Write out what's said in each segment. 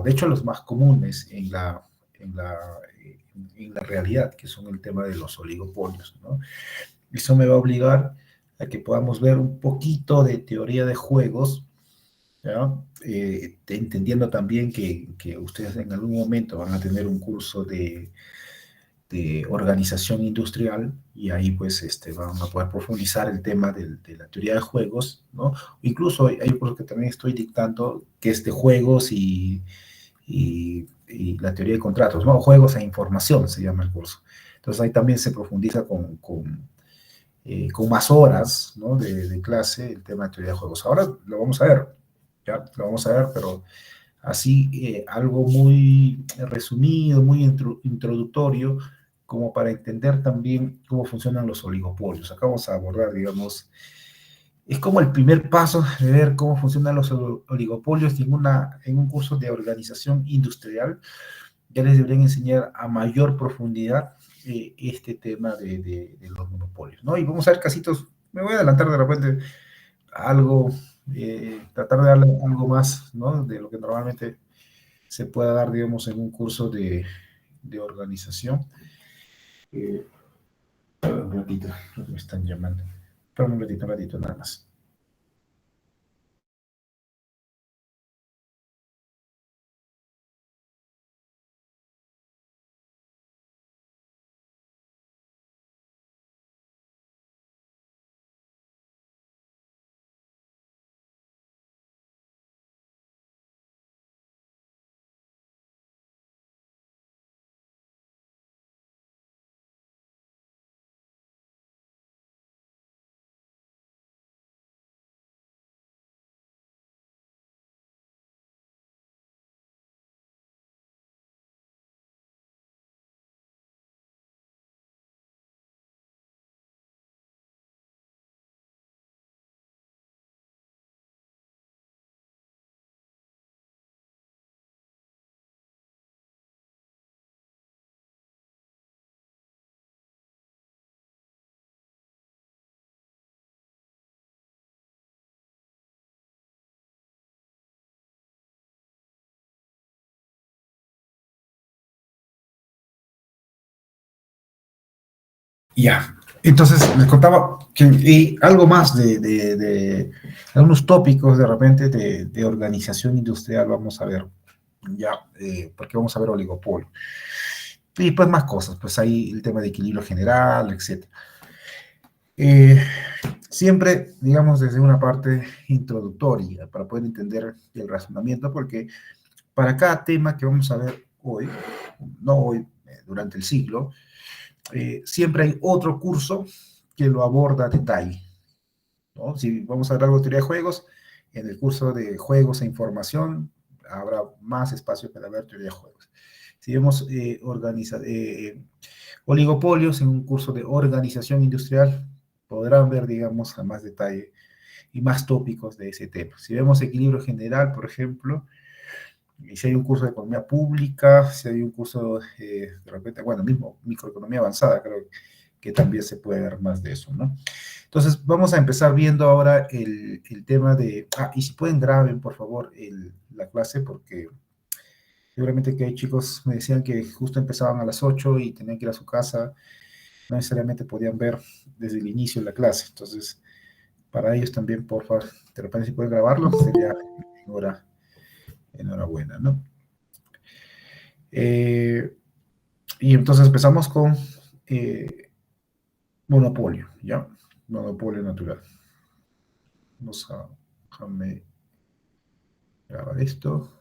de hecho, los más comunes en la, en la realidad, que son el tema de los oligopolios, ¿no? Eso me va a obligar a que podamos ver un poquito de teoría de juegos, ¿ya? Entendiendo también que ustedes en algún momento van a tener un curso de organización industrial y ahí pues van a poder profundizar el tema de la teoría de juegos, ¿no? Incluso hay un curso que también estoy dictando que es de juegos y la teoría de contratos, ¿no? Juegos e información se llama el curso. Entonces ahí también se profundiza con más horas, ¿no? de clase el tema de teoría de juegos. Ahora lo vamos a ver, ¿ya? Lo vamos a ver, pero así algo muy resumido, muy introductorio, como para entender también cómo funcionan los oligopolios. Acá vamos a abordar, digamos, es como el primer paso de ver cómo funcionan los oligopolios en un curso de organización industrial. Ya les deberían enseñar a mayor profundidad este tema de los monopolios, ¿no? Y vamos a ver casitos, me voy a adelantar de repente algo, tratar de darle algo más, ¿no? De lo que normalmente se pueda dar, digamos, en un curso de organización. Eh, un ratito, me están llamando. Pero un ratito, nada más. Ya, entonces les contaba que y algo más de algunos tópicos de repente de organización industrial vamos a ver, ya, porque vamos a ver oligopolio. Y pues más cosas, pues ahí el tema de equilibrio general, etc. Eh, Siempre, digamos, desde una parte introductoria, para poder entender el razonamiento, porque para cada tema que vamos a ver hoy, no hoy, durante el siglo, siempre hay otro curso que lo aborda a detalle, ¿no? Si vamos a ver algo de teoría de juegos, en el curso de juegos e información habrá más espacio para ver teoría de juegos. Si vemos oligopolios en un curso de organización industrial, podrán ver, digamos, a más detalle y más tópicos de ese tema. Si vemos equilibrio general, por ejemplo, y si hay un curso de economía pública, si hay un curso de repente, bueno, mismo microeconomía avanzada, creo que también se puede ver más de eso, ¿no? Entonces, vamos a empezar viendo ahora el tema de, y si pueden graben, por favor, la clase, porque seguramente que hay chicos, me decían que justo empezaban a las 8 y tenían que ir a su casa, no necesariamente podían ver desde el inicio de la clase, entonces, para ellos también, por favor, de repente si pueden grabarlo, sería enhorabuena, ¿no? Eh, y entonces empezamos con monopolio, ¿ya? Monopolio natural. Vamos a, déjame grabar esto.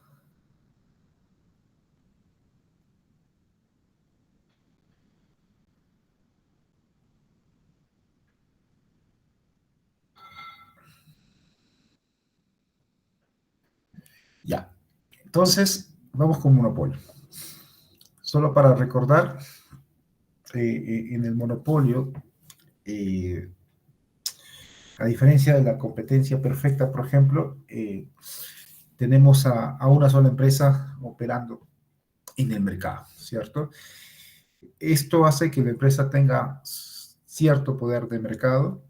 Ya. Entonces, vamos con monopolio. Solo para recordar, en el monopolio, eh, a diferencia de la competencia perfecta, por ejemplo, tenemos a una sola empresa operando en el mercado, ¿cierto? Esto hace que la empresa tenga cierto poder de mercado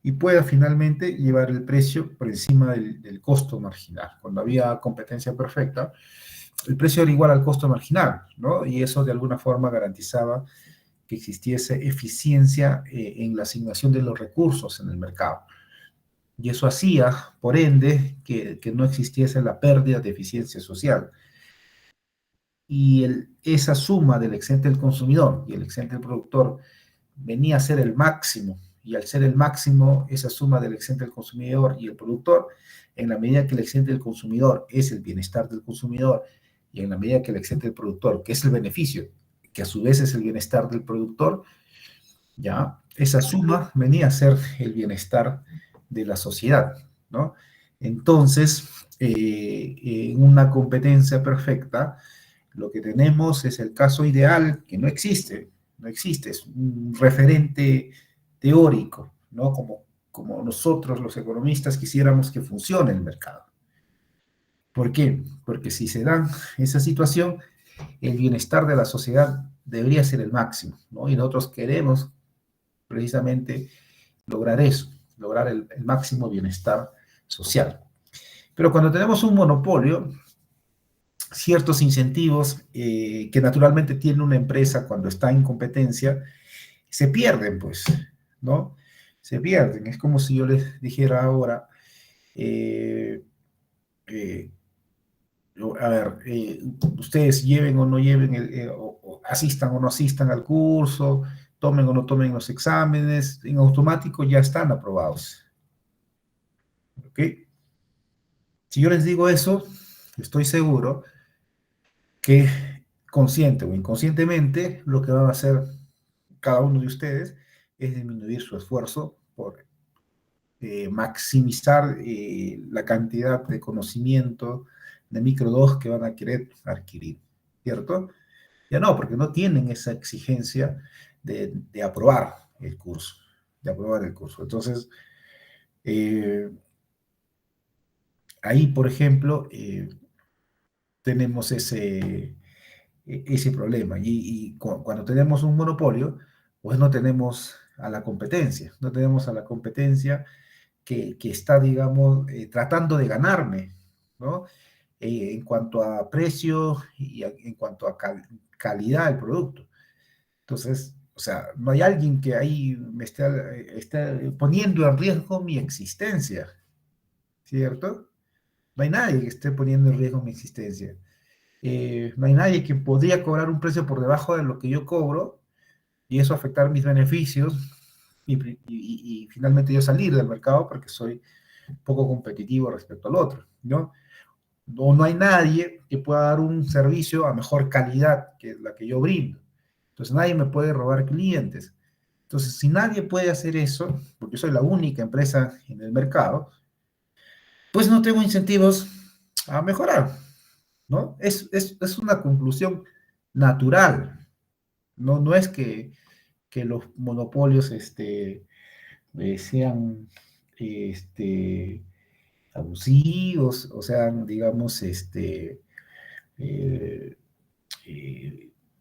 y pueda finalmente llevar el precio por encima del costo marginal. Cuando había competencia perfecta, el precio era igual al costo marginal, ¿no? Y eso de alguna forma garantizaba que existiese eficiencia en la asignación de los recursos en el mercado. Y eso hacía, por ende, que no existiese la pérdida de eficiencia social. Y esa suma del excedente del consumidor y el excedente del productor venía a ser el máximo, y al ser el máximo, esa suma del excedente del consumidor y el productor, en la medida que el excedente del consumidor es el bienestar del consumidor, y en la medida que el excedente del productor, que es el beneficio, que a su vez es el bienestar del productor, ya, esa suma venía a ser el bienestar de la sociedad, ¿no? Entonces, en una competencia perfecta, lo que tenemos es el caso ideal que no existe, no existe, es un referente teórico, ¿no? Como nosotros los economistas quisiéramos que funcione el mercado. ¿Por qué? Porque si se da esa situación, el bienestar de la sociedad debería ser el máximo, ¿no? Y nosotros queremos precisamente lograr eso, lograr el máximo bienestar social. Pero cuando tenemos un monopolio, ciertos incentivos que naturalmente tiene una empresa cuando está en competencia, se pierden, pues, ¿no? Se pierden. Es como si yo les dijera ahora, eh, eh, a ver, ustedes lleven o no lleven, o asistan o no asistan al curso, tomen o no tomen los exámenes, en automático ya están aprobados. ¿Ok? Si yo les digo eso, estoy seguro que consciente o inconscientemente lo que van a hacer cada uno de ustedes es disminuir su esfuerzo por maximizar la cantidad de conocimiento de micro 2 que van a querer adquirir, ¿cierto? Ya no, porque no tienen esa exigencia de aprobar el curso, de aprobar el curso. Entonces, eh, ahí, por ejemplo, tenemos ese problema. Y cuando tenemos un monopolio, pues no tenemos a la competencia, no tenemos a la competencia que está, digamos, tratando de ganarme, ¿no? En cuanto a precio y en cuanto a calidad del producto. Entonces, o sea, no hay alguien que ahí me esté poniendo en riesgo mi existencia, ¿cierto? No hay nadie que esté poniendo en riesgo mi existencia. No hay nadie que podría cobrar un precio por debajo de lo que yo cobro y eso afectar mis beneficios y finalmente yo salir del mercado porque soy poco competitivo respecto al otro, ¿no? No hay nadie que pueda dar un servicio a mejor calidad que la que yo brindo. Entonces nadie me puede robar clientes. Entonces, si nadie puede hacer eso, porque soy la única empresa en el mercado, pues no tengo incentivos a mejorar, ¿no? Es una conclusión natural. No es que los monopolios sean abusivos o sean, digamos, eh,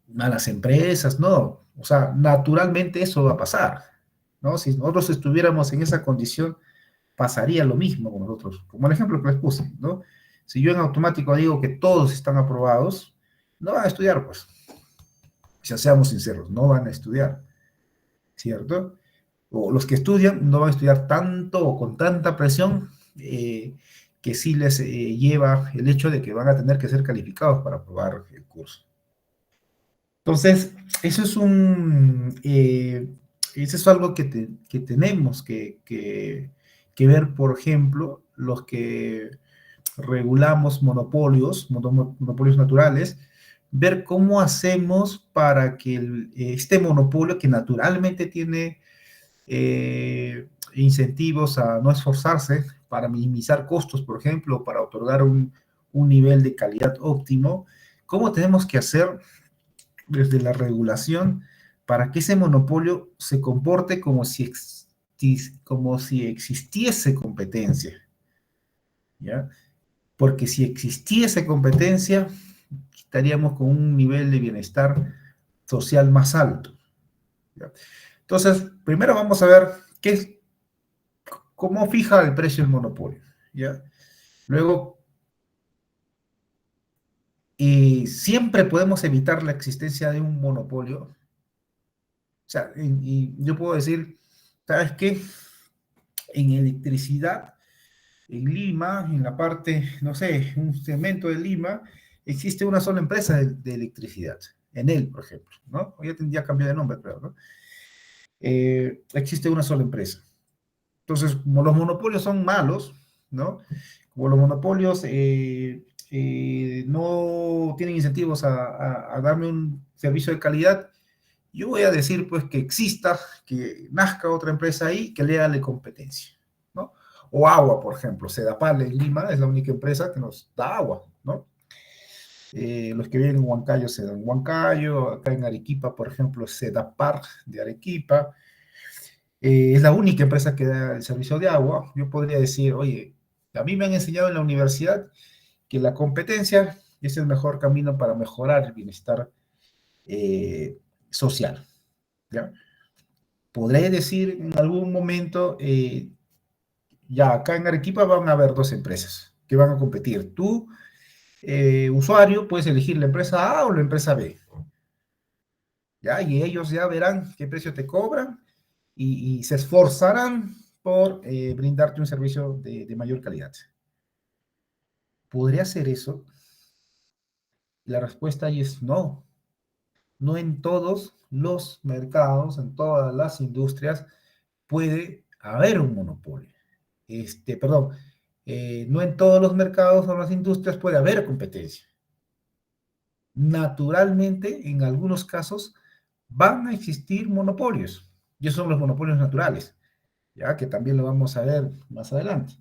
malas empresas, no. O sea, naturalmente eso va a pasar, ¿no? Si nosotros estuviéramos en esa condición, pasaría lo mismo con nosotros, como el ejemplo que les puse, ¿no? Si yo en automático digo que todos están aprobados, no van a estudiar, pues. Ya seamos sinceros, no van a estudiar, ¿cierto? O los que estudian no van a estudiar tanto o con tanta presión que sí les lleva el hecho de que van a tener que ser calificados para aprobar el curso. Entonces, eso es algo que tenemos que ver, por ejemplo, los que regulamos monopolios naturales, ver cómo hacemos para que este monopolio que naturalmente tiene incentivos a no esforzarse para minimizar costos, por ejemplo, para otorgar un nivel de calidad óptimo, ¿cómo tenemos que hacer desde la regulación para que ese monopolio se comporte como si existiese competencia? ¿Ya? Porque si existiese competencia, estaríamos con un nivel de bienestar social más alto. ¿Ya? Entonces, primero vamos a ver cómo fija el precio el monopolio. ¿Ya? Luego, siempre podemos evitar la existencia de un monopolio. O sea, y yo puedo decir, ¿sabes qué? En electricidad, en Lima, en la parte, no sé, un segmento de Lima, existe una sola empresa de electricidad. Enel, por ejemplo, ¿no? Ya tendría cambiado de nombre, pero, ¿no? Existe una sola empresa. Entonces, como los monopolios son malos, ¿no? Como los monopolios no tienen incentivos a darme un servicio de calidad, yo voy a decir pues que exista, que nazca otra empresa ahí que le haga competencia, ¿no? O agua, por ejemplo, Sedapal en Lima es la única empresa que nos da agua, ¿no? Los que viven en Huancayo se dan Huancayo, acá en Arequipa, por ejemplo, Sedapar de Arequipa, es la única empresa que da el servicio de agua. Yo podría decir, oye, a mí me han enseñado en la universidad que la competencia es el mejor camino para mejorar el bienestar social, ¿ya? Podré decir en algún momento, ya acá en Arequipa van a haber dos empresas que van a competir. Tú, usuario, puedes elegir la empresa A o la empresa B, ¿ya? Y ellos ya verán qué precio te cobran y se esforzarán por brindarte un servicio de mayor calidad. ¿Podría hacer eso? La respuesta ahí es no. No en todos los mercados, en todas las industrias, puede haber un monopolio. Perdón, no en todos los mercados o las industrias puede haber competencia. Naturalmente, en algunos casos, van a existir monopolios. Y esos son los monopolios naturales, ya que también lo vamos a ver más adelante.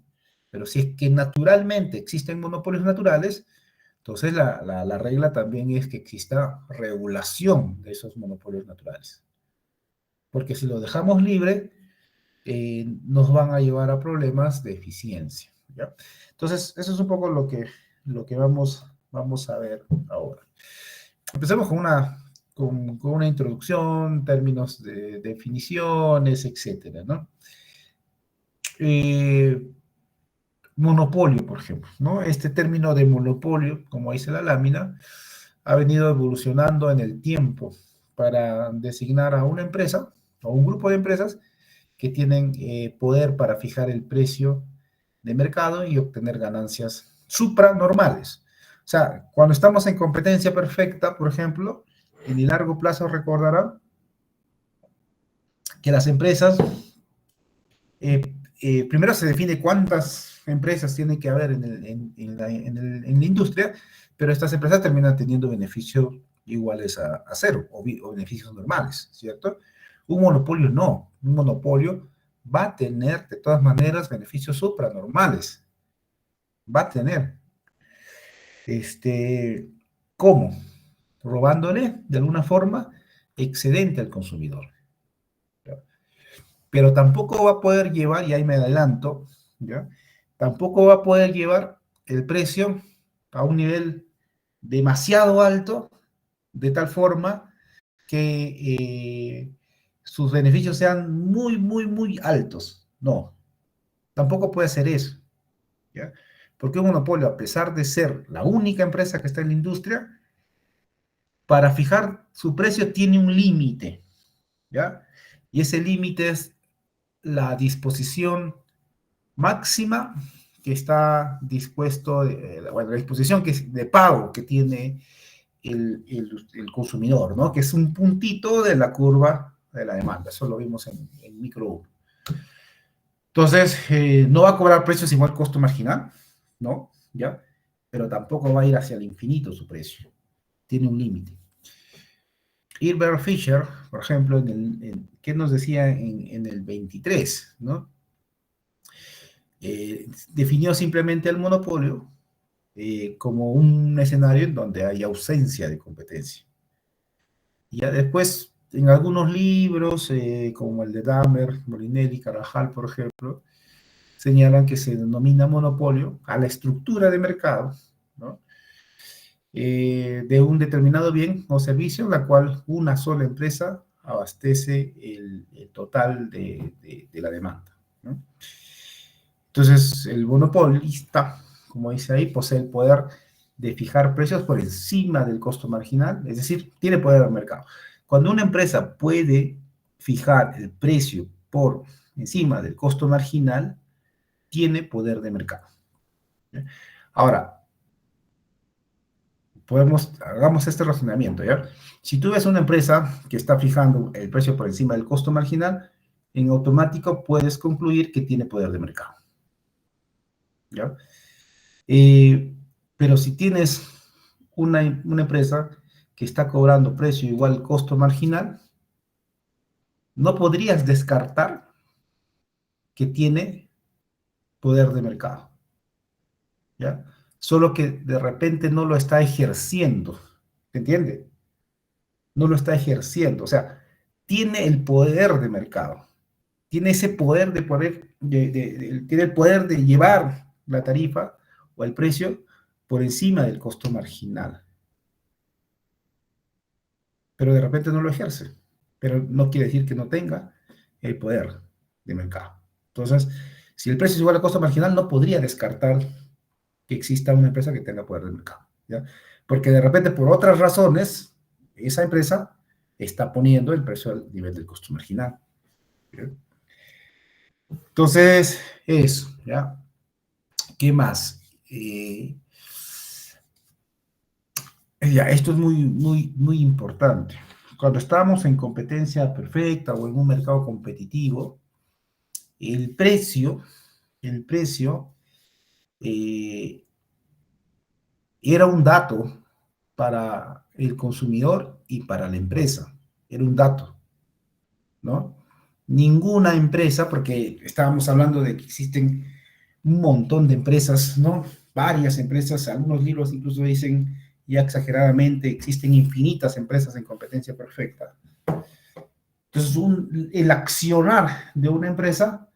Pero si es que naturalmente existen monopolios naturales, entonces la regla también es que exista regulación de esos monopolios naturales. Porque si lo dejamos libre, nos van a llevar a problemas de eficiencia, ¿ya? Entonces, eso es un poco lo que vamos a ver ahora. Empecemos con una introducción, términos de definiciones, etcétera, ¿no? Eh, Monopolio, por ejemplo, ¿no? Este término de monopolio, como dice la lámina, ha venido evolucionando en el tiempo para designar a una empresa o un grupo de empresas que tienen poder para fijar el precio de mercado y obtener ganancias supranormales. O sea, cuando estamos en competencia perfecta, por ejemplo, en el largo plazo recordarán que las empresas, primero se define cuántas empresas tiene que haber en la industria, pero estas empresas terminan teniendo beneficios iguales a cero o beneficios normales, ¿cierto? Un monopolio no, un monopolio va a tener de todas maneras beneficios supranormales, va a tener, ¿cómo? Robándole de alguna forma excedente al consumidor. ¿Ya? Pero tampoco va a poder llevar, y ahí me adelanto, ¿ya? Tampoco va a poder llevar el precio a un nivel demasiado alto, de tal forma que sus beneficios sean muy, muy, muy altos. No, tampoco puede hacer eso, ¿ya? Porque un monopolio, a pesar de ser la única empresa que está en la industria, para fijar su precio tiene un límite, ¿ya? Y ese límite es la disposición máxima que está dispuesto, bueno, la disposición de pago que tiene el consumidor, ¿no? Que es un puntito de la curva de la demanda. Eso lo vimos en micro 1. Entonces, no va a cobrar precios igual costo marginal, ¿no? ¿Ya? Pero tampoco va a ir hacia el infinito su precio. Tiene un límite. Herbert Fisher, por ejemplo, ¿qué nos decía en el 23, ¿no? Definió simplemente el monopolio como un escenario en donde hay ausencia de competencia. Y ya después, en algunos libros, como el de Dahmer, Molinelli, Carvajal, por ejemplo, señalan que se denomina monopolio a la estructura de mercado, ¿no? De un determinado bien o servicio, en la cual una sola empresa abastece el total de la demanda, ¿no? Entonces, el monopolista, como dice ahí, posee el poder de fijar precios por encima del costo marginal, es decir, tiene poder al mercado. Cuando una empresa puede fijar el precio por encima del costo marginal, tiene poder de mercado. ¿Ya? Ahora, hagamos este razonamiento, ¿ya? Si tú ves una empresa que está fijando el precio por encima del costo marginal, en automático puedes concluir que tiene poder de mercado, ¿ya? Eh, pero si tienes una empresa que está cobrando precio igual al costo marginal, no podrías descartar que tiene poder de mercado, ¿ya? Solo que de repente no lo está ejerciendo, ¿te entiende? No lo está ejerciendo, o sea, tiene el poder de mercado, tiene ese poder de poder, tiene el poder de llevar la tarifa o el precio por encima del costo marginal, pero de repente no lo ejerce, pero no quiere decir que no tenga el poder de mercado. Entonces, si el precio es igual al costo marginal, no podría descartar que exista una empresa que tenga poder de mercado, ¿ya? Porque de repente, por otras razones, esa empresa está poniendo el precio al nivel del costo marginal, ¿ya? Entonces, eso, ¿ya? ¿Qué más? Ya, esto es muy importante. Cuando estamos en competencia perfecta o en un mercado competitivo, el precio, el precio eh, era un dato para el consumidor y para la empresa. Era un dato, ¿no? Ninguna empresa, porque estábamos hablando de que existen un montón de empresas, ¿no? Varias empresas, algunos libros incluso dicen ya exageradamente, existen infinitas empresas en competencia perfecta. Entonces, el accionar de una empresa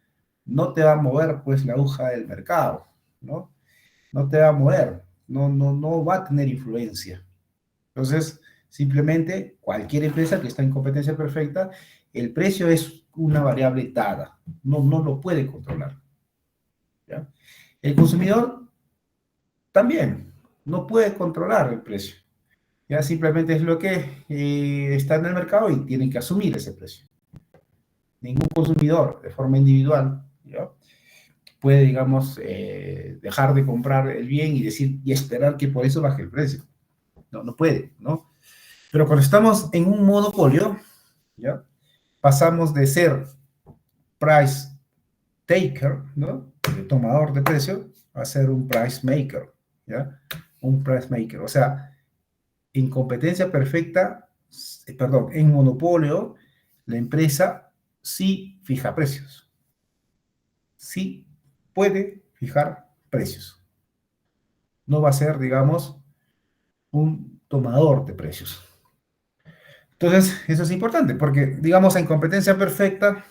no te va a mover, pues, la aguja del mercado, ¿no? No te va a mover, no va a tener influencia. Entonces, simplemente cualquier empresa que está en competencia perfecta, el precio es una variable dada, no lo puede controlar, ¿ya? El consumidor también no puede controlar el precio, ya simplemente es lo que está en el mercado y tienen que asumir ese precio. Ningún consumidor de forma individual, ¿ya? Puede, digamos, dejar de comprar el bien y decir y esperar que por eso baje el precio. No puede, ¿no? Pero cuando estamos en un monopolio, ¿ya? Pasamos de ser price taker, ¿no? De tomador de precio, a ser un price maker, ¿ya? Un price maker. O sea, en competencia perfecta, perdón, en monopolio, la empresa sí fija precios. Sí puede fijar precios. No va a ser, digamos, un tomador de precios. Entonces, eso es importante, porque, digamos, en competencia perfecta,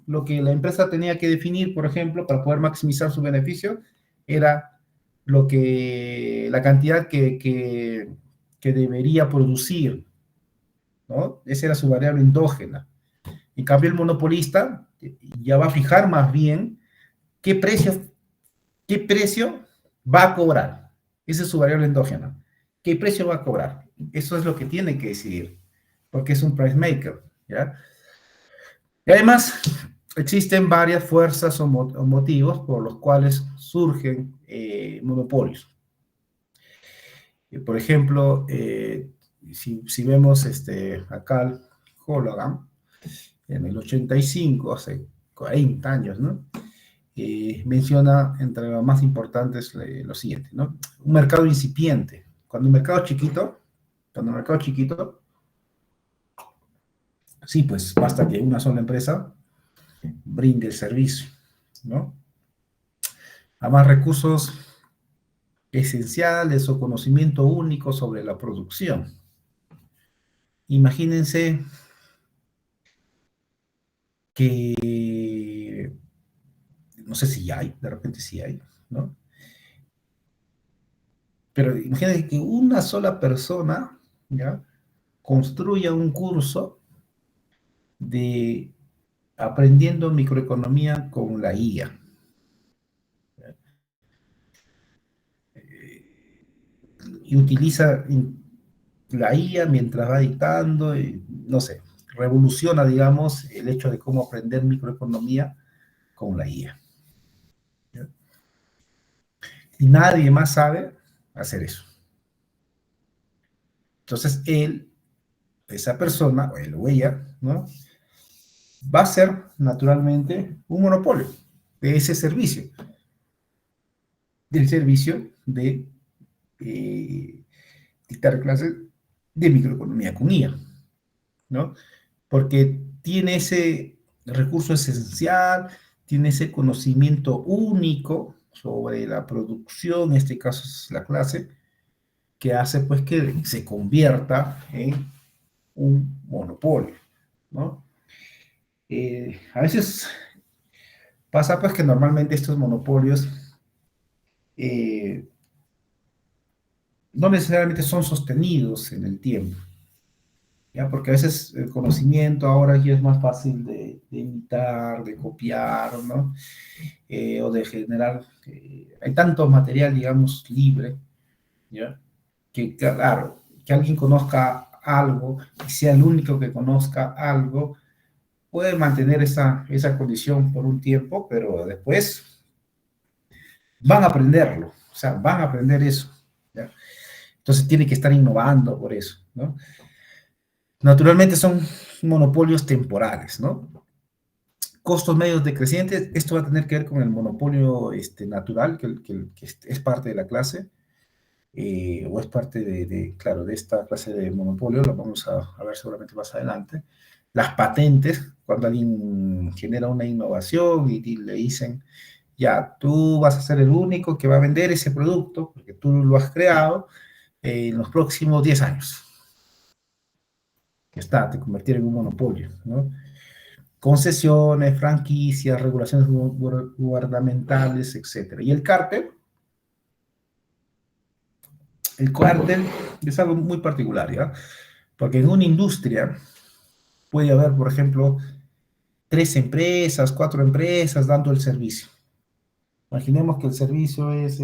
lo que la empresa tenía que definir, por ejemplo, para poder maximizar su beneficio, era la cantidad que debería producir, ¿no? Esa era su variable endógena. En cambio, el monopolista ya va a fijar más bien qué precio, qué precio va a cobrar. Esa es su variable endógena. ¿Qué precio va a cobrar? Eso es lo que tiene que decidir, porque es un price maker, ¿ya? Y además, existen varias fuerzas o motivos por los cuales surgen monopolios. Por ejemplo, si vemos acá el Hologram, en el 85, hace 40 años, ¿no? Menciona entre los más importantes lo siguiente, ¿no? Un mercado incipiente. Cuando un mercado chiquito, sí, pues basta que una sola empresa brinde el servicio, ¿no? A más recursos esenciales o conocimiento único sobre la producción. Imagínense que, no sé si hay, de repente sí hay, ¿no? Pero imagínense que una sola persona, ¿ya? Construya un curso de aprendiendo microeconomía con la IA. y utiliza la IA mientras va dictando, y, no sé, revoluciona, digamos, el hecho de cómo aprender microeconomía con la IA. ¿Ya? Y nadie más sabe hacer eso. Entonces, esa persona, o él o ella, ¿no? Va a ser naturalmente un monopolio de ese servicio, del servicio de dictar clases de microeconomía con IA, ¿no? Porque tiene ese recurso esencial, tiene ese conocimiento único sobre la producción, en este caso es la clase, que hace pues que se convierta en un monopolio, ¿no? A veces pasa pues que normalmente estos monopolios eh, no necesariamente son sostenidos en el tiempo, ¿ya? Porque a veces el conocimiento ahora ya es más fácil de imitar, de copiar, ¿no? O de generar, hay tanto material, digamos, libre, ¿ya? Que claro, que alguien conozca algo y sea el único que conozca algo, puede mantener esa condición por un tiempo, pero después van a aprenderlo, o sea, van a aprender eso, ¿ya? Entonces tiene que estar innovando por eso, ¿no? Naturalmente son monopolios temporales, ¿no? Costos medios decrecientes, esto va a tener que ver con el monopolio natural, que es parte de la clase, o es parte claro, de esta clase de monopolio, lo vamos a ver seguramente más adelante. Las patentes, cuando alguien genera una innovación y le dicen, ya, tú vas a ser el único que va a vender ese producto, porque tú lo has creado, en los próximos 10 años. Que está, te convertir en un monopolio, ¿no? Concesiones, franquicias, regulaciones gubernamentales, etcétera. Y el cártel es algo muy particular, ¿ya? Porque en una industria puede haber, por ejemplo, 3 empresas, 4 empresas dando el servicio. Imaginemos que el servicio es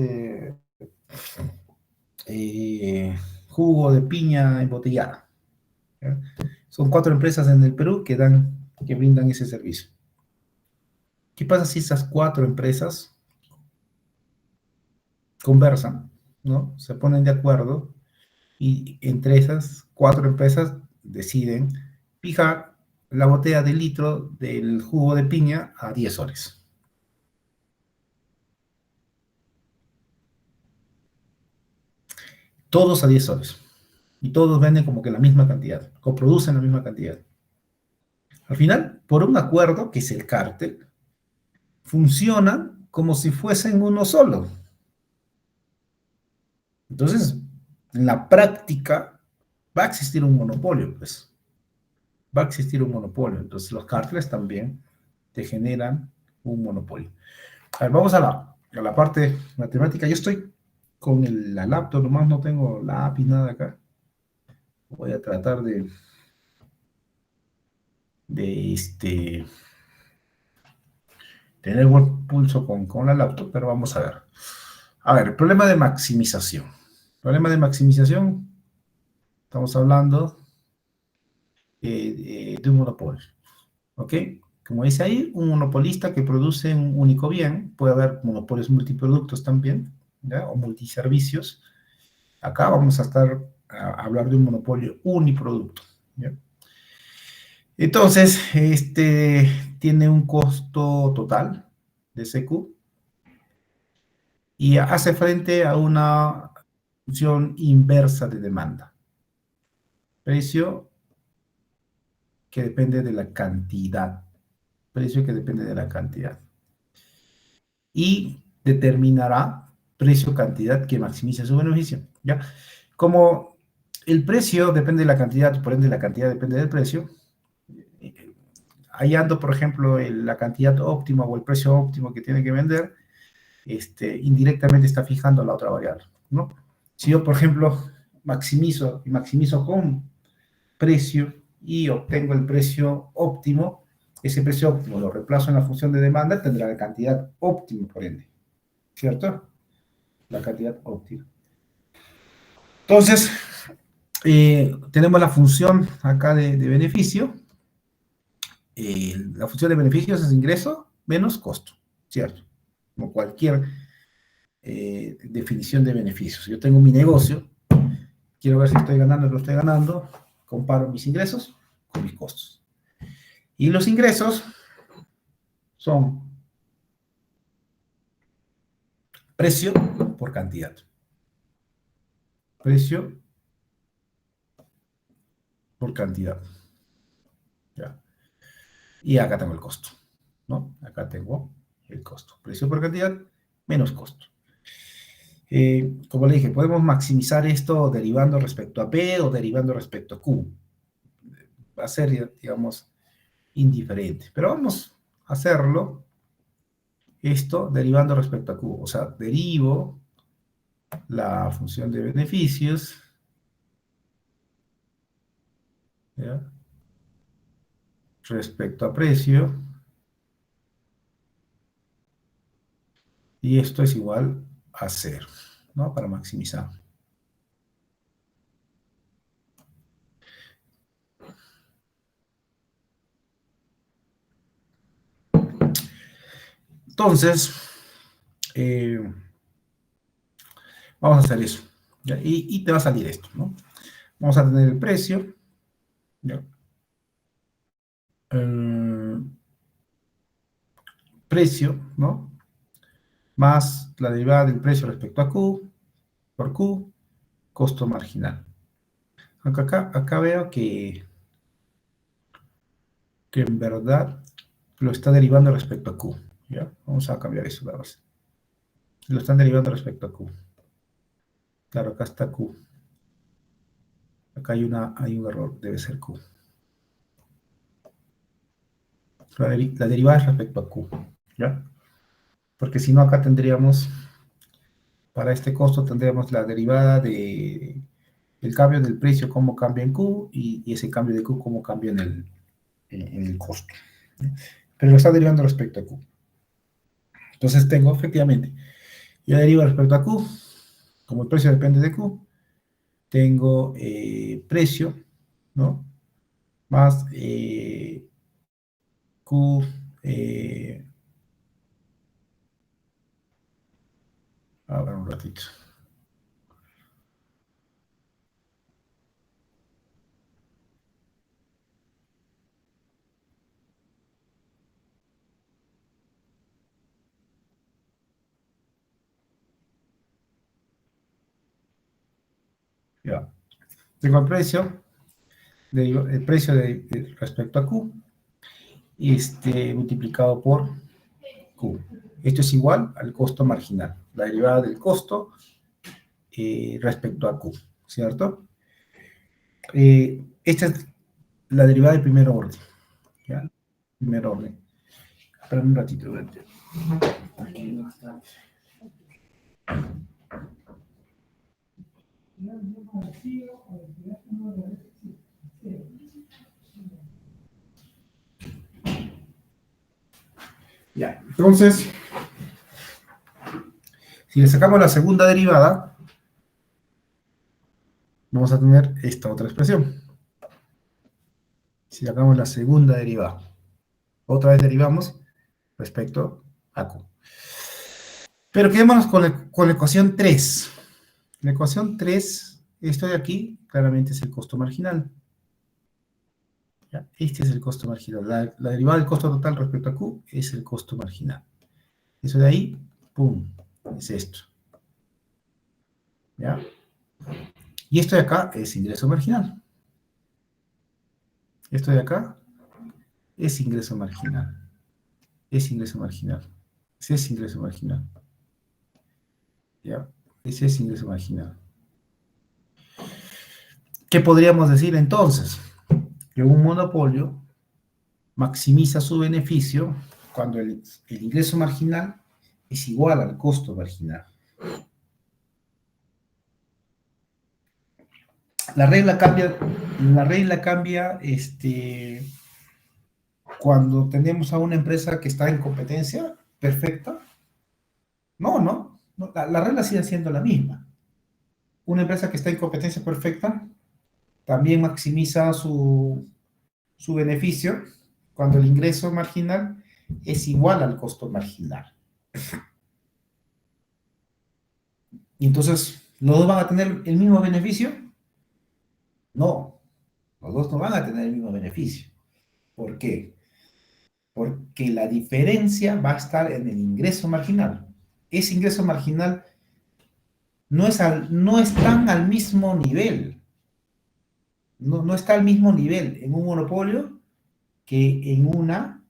jugo de piña embotellada, ¿ya? Son 4 empresas en el Perú que brindan ese servicio. ¿Qué pasa si esas 4 empresas conversan, ¿no? Se ponen de acuerdo y entre esas 4 empresas deciden fijar la botella de litro del jugo de piña a 10 soles? Todos a 10 soles. Y todos venden como que la misma cantidad, o producen la misma cantidad. Al final, por un acuerdo, que es el cártel, funcionan como si fuesen uno solo. Entonces, en la práctica, va a existir un monopolio, pues. Va a existir un monopolio. Entonces, los cárteles también te generan un monopolio. A ver, vamos a la parte matemática. Yo estoy con la laptop, nomás no tengo la API, nada acá. Voy a tratar de tener buen pulso con la laptop, pero vamos a ver. A ver, problema de maximización. Problema de maximización, estamos hablando de un monopolio, ¿ok? Como dice ahí, un monopolista que produce un único bien, puede haber monopolios multiproductos también, ¿ya? O multiservicios. Acá vamos a hablar de un monopolio uniproducto, ¿ya? Entonces, tiene un costo total de CQ y hace frente a una función inversa de demanda. Precio que depende de la cantidad. Precio que depende de la cantidad. Y determinará precio-cantidad que maximice su beneficio, ¿ya? Como el precio depende de la cantidad, por ende la cantidad depende del precio, hallando, por ejemplo, la cantidad óptima o el precio óptimo que tiene que vender, indirectamente está fijando la otra variable, ¿no? Si yo, por ejemplo, maximizo con precio y obtengo el precio óptimo, ese precio óptimo lo reemplazo en la función de demanda, tendrá la cantidad óptima, por ende, ¿cierto? La cantidad óptima. Entonces, tenemos la función acá de beneficio. La función de beneficios es ingreso menos costo, ¿cierto? Como cualquier definición de beneficios. Yo tengo mi negocio, quiero ver si estoy ganando o no estoy ganando, comparo mis ingresos con mis costos. Y los ingresos son precio por cantidad. Precio por cantidad. ¿Ya? Y acá tengo el costo, ¿no? Acá tengo el costo. Precio por cantidad menos costo. Como le dije, podemos maximizar esto derivando respecto a P o derivando respecto a Q. Va a ser, digamos, indiferente. Pero vamos a hacerlo, esto derivando respecto a Q. O sea, derivo la función de beneficios, ¿ya? Respecto a precio. Y esto es igual a 0, ¿no? Para maximizar. Entonces, vamos a hacer eso. ¿Ya? Y te va a salir esto, ¿no? Vamos a tener el precio, ¿ya? Precio, ¿no? Más la derivada del precio respecto a Q, por Q, costo marginal. Aunque acá veo que en verdad lo está derivando respecto a Q, ¿ya? Vamos a cambiar eso, nada más. Lo están derivando respecto a Q. Claro, acá está Q. Acá hay un error, debe ser Q. La derivada es respecto a Q, ¿ya? Porque si no, acá tendríamos, para este costo, tendríamos la derivada de el cambio del precio, cómo cambia en Q, y ese cambio de Q, cómo cambia en el costo. Pero lo está derivando respecto a Q. Entonces tengo, efectivamente, yo derivo respecto a Q, como el precio depende de Q, tengo precio, ¿no? Más Q, a ver un ratito. Ya. Tengo el precio respecto a Q, multiplicado por Q. Esto es igual al costo marginal, la derivada del costo respecto a Q, ¿cierto? Esta es la derivada de primer orden, ¿ya? Primer orden. Espera un ratito. Ya, entonces, si le sacamos la segunda derivada, vamos a tener esta otra expresión. Si sacamos la segunda derivada, otra vez derivamos respecto a Q. Pero quedémonos con la ecuación 3. La ecuación 3, esto de aquí, claramente es el costo marginal. ¿Ya? Este es el costo marginal. La derivada del costo total respecto a Q es el costo marginal. Eso de ahí, ¡pum!, es esto. ¿Ya? Y esto de acá es ingreso marginal. Esto de acá es ingreso marginal. Es ingreso marginal. Ese es ingreso marginal. ¿Ya? Ese es ingreso marginal. ¿Qué podríamos decir entonces? Que un monopolio maximiza su beneficio cuando el ingreso marginal es igual al costo marginal. La regla cambia cuando tenemos a una empresa que está en competencia perfecta. No, la regla sigue siendo la misma. una empresa que está en competencia perfecta también maximiza su beneficio cuando el ingreso marginal es igual al costo marginal. Y entonces, ¿los dos van a tener el mismo beneficio? No, los dos no van a tener el mismo beneficio. ¿Por qué? Porque la diferencia va a estar en el ingreso marginal. Ese ingreso marginal no están al mismo nivel. No está al mismo nivel en un monopolio que en una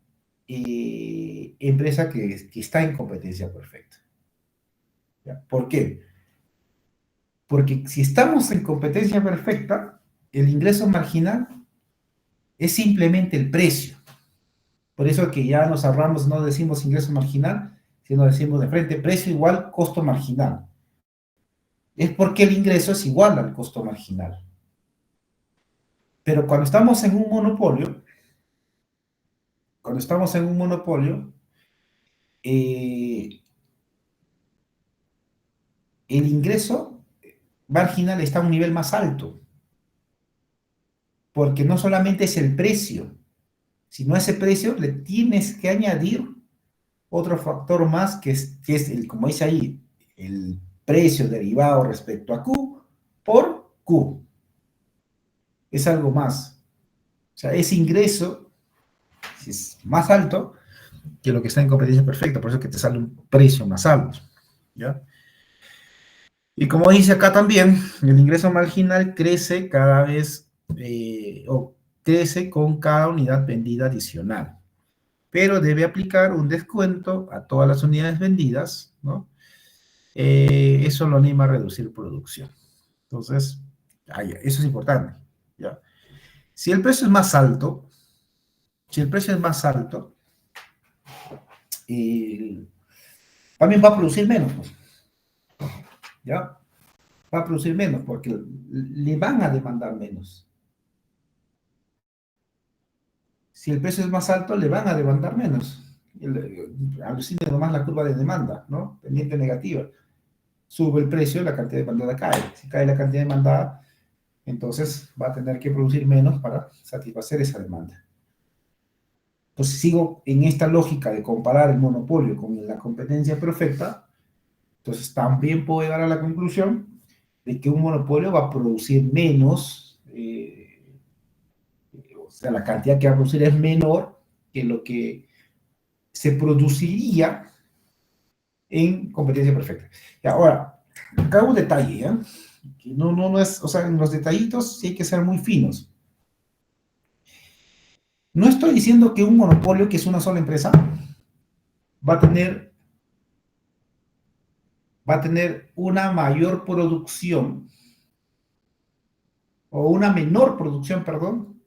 empresa que está en competencia perfecta. ¿Ya? ¿Por qué? Porque si estamos en competencia perfecta, el ingreso marginal es simplemente el precio. Por eso que ya nos ahorramos, no decimos ingreso marginal, sino decimos de frente precio igual costo marginal. Es porque el ingreso es igual al costo marginal. Pero cuando estamos en un monopolio, eh, el ingreso marginal está a un nivel más alto, porque no solamente es el precio, sino a ese precio le tienes que añadir otro factor más que es el, como dice ahí, el precio derivado respecto a Q por Q. Es algo más. O sea, ese ingreso es más alto que lo que está en competencia perfecta, por eso es que te sale un precio más alto. ¿Ya? Y como dice acá también, el ingreso marginal crece cada vez, o crece con cada unidad vendida adicional, pero debe aplicar un descuento a todas las unidades vendidas, ¿no? Eso lo anima a reducir producción. Entonces, eso es importante, ¿ya? Si el precio es más alto, si el precio es más alto, eh, también va a producir menos, pues, ¿ya? Va a producir menos porque le van a demandar menos. Si el precio es más alto, le van a demandar menos. Alucina nomás la curva de demanda, ¿no? Pendiente negativa. Sube el precio, la cantidad demandada cae. Si cae la cantidad demandada, entonces va a tener que producir menos para satisfacer esa demanda. Entonces, sigo en esta lógica de comparar el monopolio con la competencia perfecta, entonces también puedo llegar a la conclusión de que un monopolio va a producir menos, o sea, la cantidad que va a producir es menor que lo que se produciría en competencia perfecta. Y ahora, acá un detalle, ¿eh? Que no es, o sea, en los detallitos sí hay que ser muy finos. No estoy diciendo que un monopolio, que es una sola empresa, va a tener, va a tener una mayor producción o una menor producción, perdón,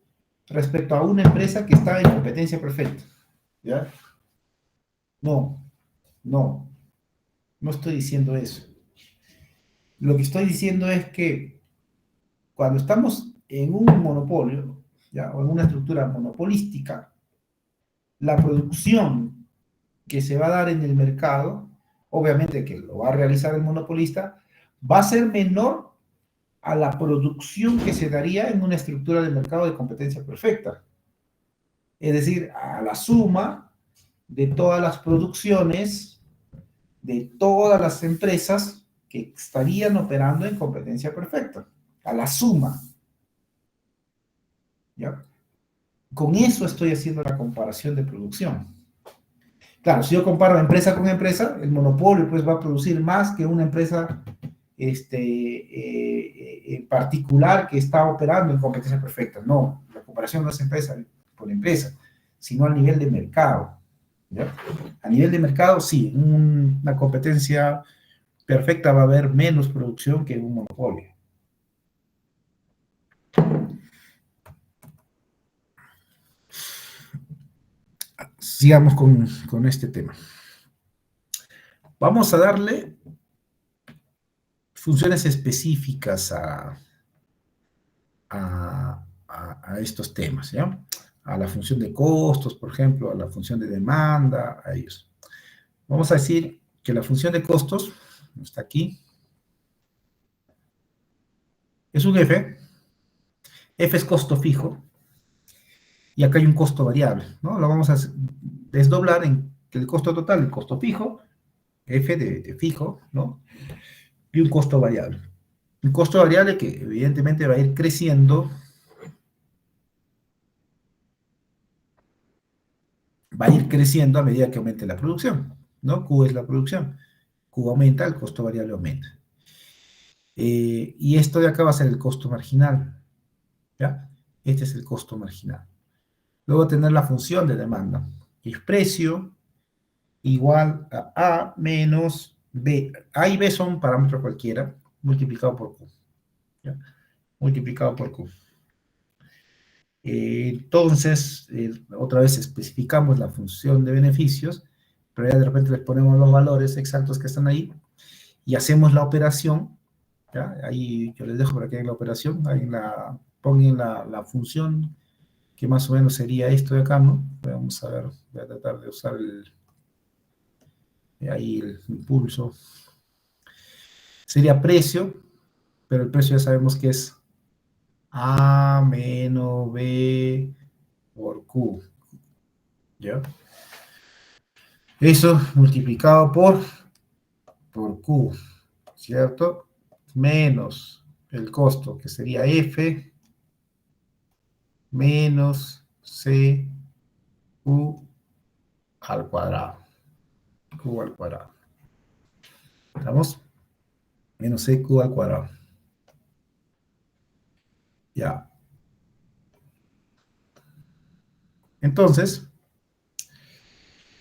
respecto a una empresa que está en competencia perfecta. ¿Ya? No, no, no estoy diciendo eso. Lo que estoy diciendo es que cuando estamos en un monopolio, ¿ya? O en una estructura monopolística, la producción que se va a dar en el mercado, obviamente que lo va a realizar el monopolista, va a ser menor a la producción que se daría en una estructura de mercado de competencia perfecta. Es decir, a la suma de todas las producciones de todas las empresas que estarían operando en competencia perfecta, a la suma. ¿Ya? Con eso estoy haciendo la comparación de producción. Claro, si yo comparo empresa con empresa, el monopolio pues va a producir más que una empresa particular que está operando en competencia perfecta. No, la comparación no es empresa por empresa, sino a nivel de mercado. ¿Ya? A nivel de mercado, sí, una competencia perfecta va a haber menos producción que un monopolio. Sigamos con este tema. Vamos a darle funciones específicas a estos temas, ¿ya? A la función de costos, por ejemplo, a la función de demanda, a ellos. Vamos a decir que la función de costos está aquí. Es un F es costo fijo, y acá hay un costo variable, ¿no? Lo vamos a desdoblar en que el costo total, el costo fijo, F de fijo, ¿no? Y un costo variable. Un costo variable que evidentemente va a ir creciendo, a medida que aumente la producción, ¿no? Q es la producción. Q aumenta, el costo variable aumenta. Y esto de acá va a ser el costo marginal, ¿ya? Este es el costo marginal. Luego tener la función de demanda, que es precio igual a A menos B. A y B son parámetros cualquiera, multiplicado por Q, ¿ya? Multiplicado por Q. Entonces, otra vez especificamos la función de beneficios, pero ya de repente les ponemos los valores exactos que están ahí y hacemos la operación, ¿ya? Ahí yo les dejo para que hagan la operación, ahí pongan la función que más o menos sería esto de acá, ¿no? Vamos a ver, voy a tratar de usar ahí el impulso. Sería precio, pero el precio ya sabemos que es A menos B por Q, ¿ya? Eso multiplicado por Q, ¿cierto? Menos el costo, que sería F menos C Q al cuadrado. Q al cuadrado. ¿Estamos? Menos C Q al cuadrado. Ya. Entonces,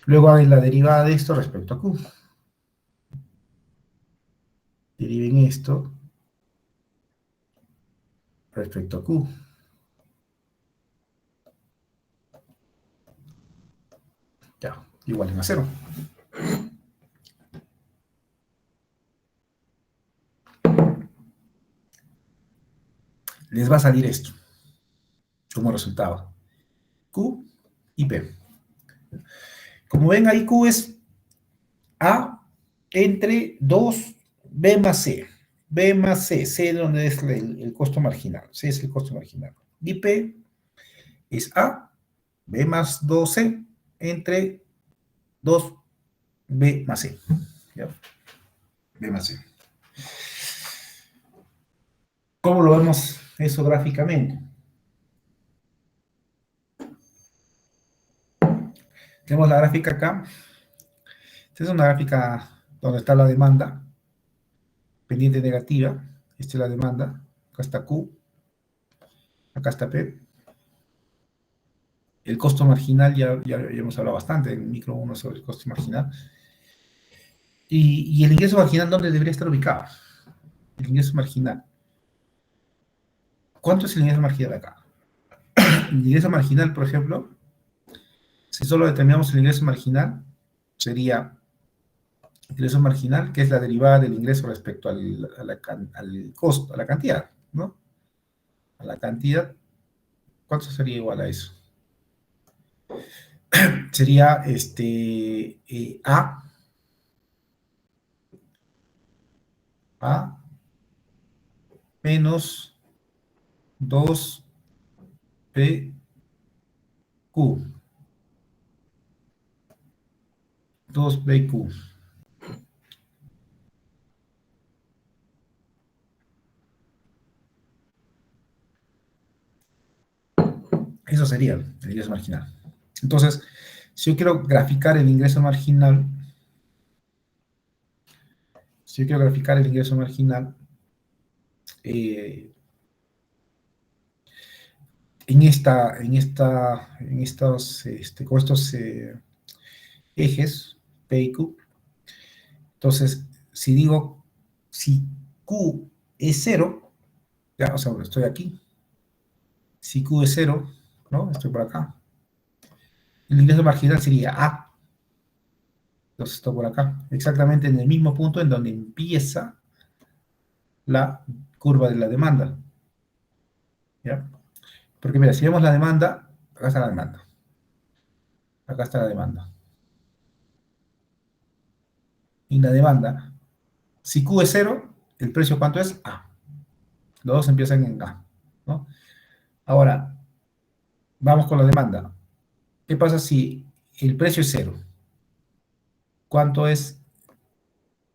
luego hagan la derivada de esto respecto a Q. Deriven esto respecto a Q. Ya, igual a cero. Les va a salir esto como resultado. Q y P. Como ven ahí, Q es A entre 2 B más C. B más C, C donde es el costo marginal. C es el costo marginal. Y P es A, B más 2C entre 2B más C. ¿Ya? B más C. ¿Cómo lo vemos eso gráficamente? Tenemos la gráfica acá. Esta es una gráfica donde está la demanda, pendiente negativa. Esta es la demanda. Acá está Q, acá está P. El costo marginal, ya hemos hablado bastante en micro 1 sobre el costo marginal. Y el ingreso marginal, ¿dónde debería estar ubicado? El ingreso marginal. ¿Cuánto es el ingreso marginal acá? El ingreso marginal, por ejemplo, si solo determinamos el ingreso marginal, sería el ingreso marginal, que es la derivada del ingreso respecto al costo, a la cantidad, ¿no? A la cantidad, ¿cuánto sería igual a eso? Sería A menos 2PQ. 2BQ. Eso sería el ingreso marginal. Entonces, si yo quiero graficar el ingreso marginal, eh, con estos ejes, P y Q, entonces, si Q es cero, ya, o sea, estoy aquí, si Q es cero, ¿no? Estoy por acá. El ingreso marginal sería A. Entonces, estoy por acá, exactamente en el mismo punto en donde empieza la curva de la demanda. ¿Ya? Porque mira, si vemos la demanda, acá está la demanda. Acá está la demanda. Y la demanda, si Q es cero, ¿el precio cuánto es? A. Los dos empiezan en A, ¿no? Ahora, vamos con la demanda. ¿Qué pasa si el precio es cero? ¿Cuánto es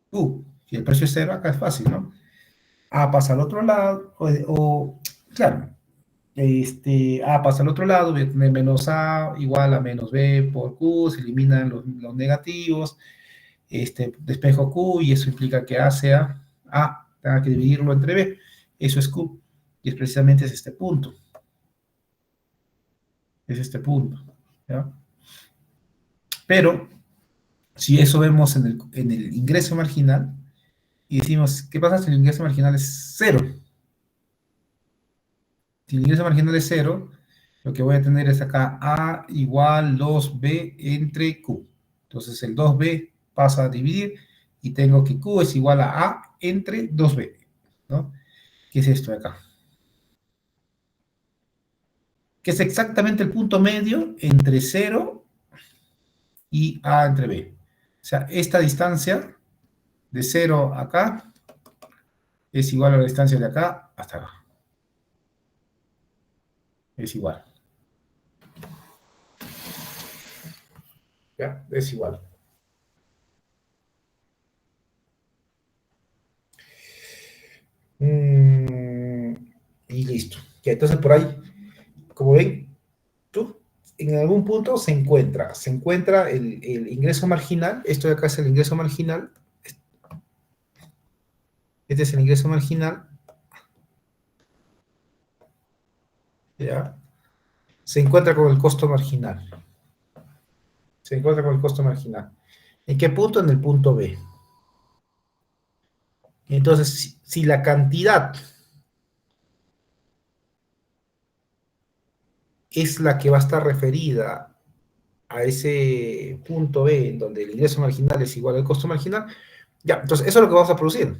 Q? Si el precio es cero, acá es fácil, ¿no? A pasa al otro lado, claro, A pasa al otro lado, voy a tener menos A igual a menos B por Q, se eliminan los negativos, despejo Q y eso implica que A sea A, tenga que dividirlo entre B, eso es Q, y es precisamente es este punto, ¿ya? Pero, si eso vemos en el ingreso marginal, y decimos, ¿qué pasa si el ingreso marginal es cero? Si el ingreso marginal es cero, lo que voy a tener es acá A igual 2B entre Q. Entonces el 2B pasa a dividir y tengo que Q es igual a A entre 2B, ¿no? ¿Qué es esto de acá? Que es exactamente el punto medio entre 0 y A entre B. O sea, esta distancia de 0 acá es igual a la distancia de acá hasta acá. Es igual. ¿Ya? Es igual. Mm, y listo. Ya, entonces por ahí, como ven, tú en algún punto se encuentra el ingreso marginal. Esto de acá es el ingreso marginal. Este es el ingreso marginal. ¿Ya? Se encuentra con el costo marginal. Se encuentra con el costo marginal. ¿En qué punto? En el punto B. Entonces, si la cantidad es la que va a estar referida a ese punto B, en donde el ingreso marginal es igual al costo marginal, ya, entonces eso es lo que vamos a producir.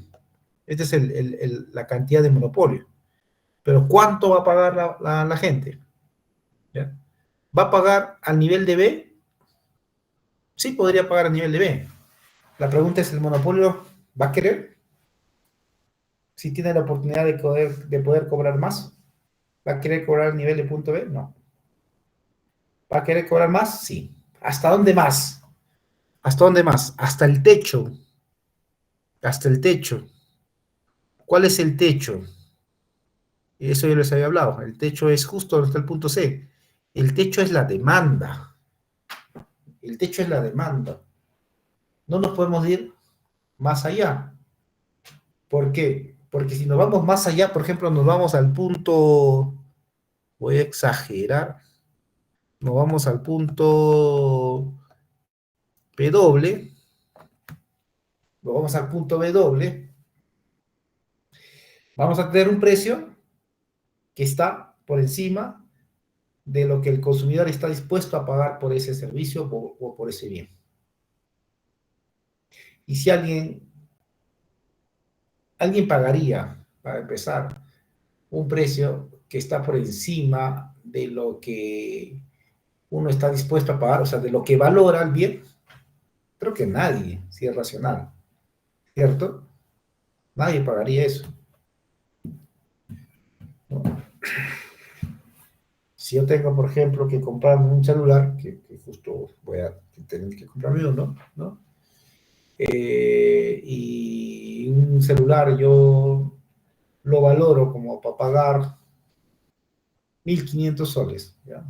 Esta es la cantidad de monopolio. Pero ¿cuánto va a pagar la gente? ¿Ya? ¿Va a pagar al nivel de B? Sí, podría pagar al nivel de B. La pregunta es, ¿el monopolio va a querer? Si tiene la oportunidad de poder cobrar más, ¿va a querer cobrar al nivel de punto B? No. ¿Va a querer cobrar más? Sí. ¿Hasta dónde más? ¿Hasta dónde más? Hasta el techo. Hasta el techo. ¿Cuál es el techo? Eso yo les había hablado. El techo es justo donde está el punto C. El techo es la demanda. El techo es la demanda. No nos podemos ir más allá. ¿Por qué? Porque si nos vamos más allá, por ejemplo, nos vamos al punto, voy a exagerar, nos vamos al punto W, nos vamos al punto W, vamos a tener un precio que está por encima de lo que el consumidor está dispuesto a pagar por ese servicio o por ese bien. Y si alguien pagaría, para empezar, un precio que está por encima de lo que uno está dispuesto a pagar, o sea, de lo que valora el bien, creo que nadie, si es racional, ¿cierto? Nadie pagaría eso, ¿no? Si yo tengo, por ejemplo, que comprarme un celular, que justo voy a tener que comprarme uno, ¿no? Y un celular yo lo valoro como para pagar 1.500 soles, ¿ya?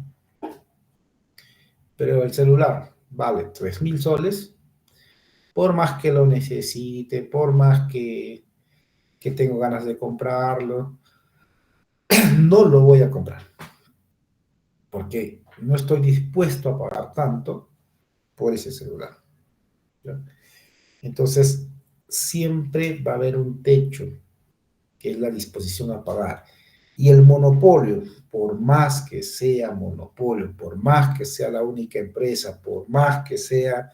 Pero el celular vale 3.000 soles, por más que lo necesite, por más que tengo ganas de comprarlo, no lo voy a comprar, porque no estoy dispuesto a pagar tanto por ese celular, ¿ya? Entonces, siempre va a haber un techo, que es la disposición a pagar. Y el monopolio, por más que sea monopolio, por más que sea la única empresa, por más que sea,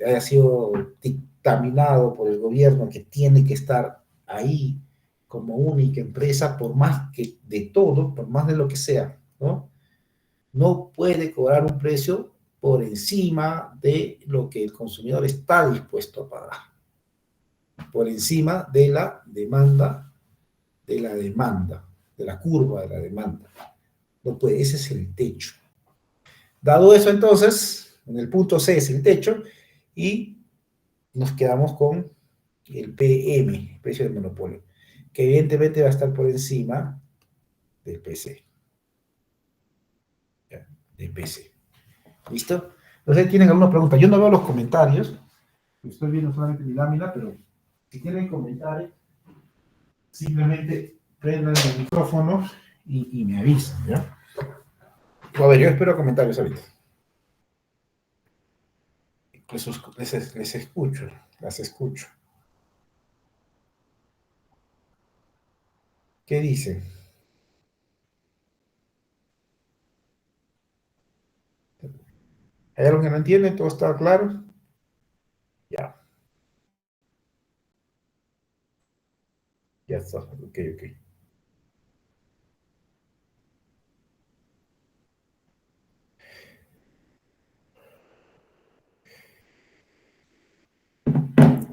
haya sido dictaminado por el gobierno que tiene que estar ahí como única empresa, por más que de todo, por más de lo que sea, ¿no? No puede cobrar un precio por encima de lo que el consumidor está dispuesto a pagar, por encima de la demanda de la demanda, de la curva de la demanda. No puede, ese es el techo. Dado eso, entonces, en el punto C es el techo y nos quedamos con el PM, precio del monopolio, que evidentemente va a estar por encima del PC. ¿Ya? Del PC. ¿Listo? Entonces, ¿tienen alguna pregunta? Yo no veo los comentarios, estoy viendo solamente mi lámina, pero si tienen comentarios, simplemente prendan el micrófono y me avisan, ¿ya? A ver, yo espero comentarios ahorita. Les escucho, las escucho. ¿Qué dicen? ¿Hay algo que no entienden? ¿Todo está claro? Ya, ya está. Ok, ok.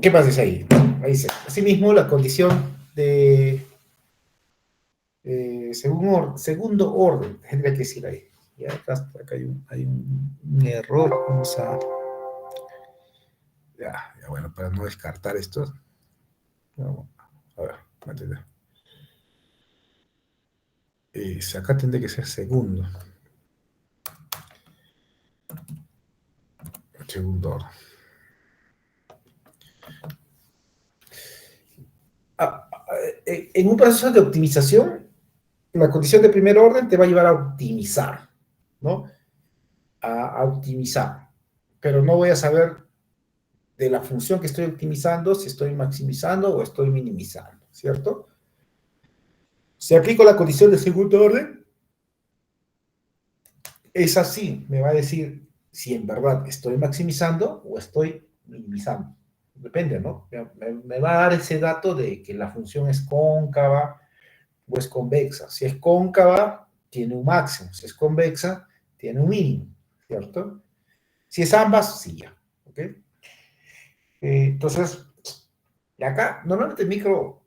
¿Qué más dice ahí? Ahí dice, asimismo, la condición de segundo orden, tendría que decir ahí. Ya acá hay un error. Vamos a. Ya, bueno, para no descartar esto. Vamos, a ver, mátela. Acá tendría que ser segundo. Segundo orden. En un proceso de optimización, la condición de primer orden te va a llevar a optimizar, ¿no? A optimizar. Pero no voy a saber de la función que estoy optimizando si estoy maximizando o estoy minimizando, ¿cierto? Si aplico la condición de segundo orden, es así, me va a decir si en verdad estoy maximizando o estoy minimizando. Depende, ¿no? Me va a dar ese dato de que la función es cóncava o es convexa. Si es cóncava, tiene un máximo. Si es convexa, tiene un mínimo, ¿cierto? Si es ambas, sí ya. ¿Ok? Entonces, y acá, normalmente el micro,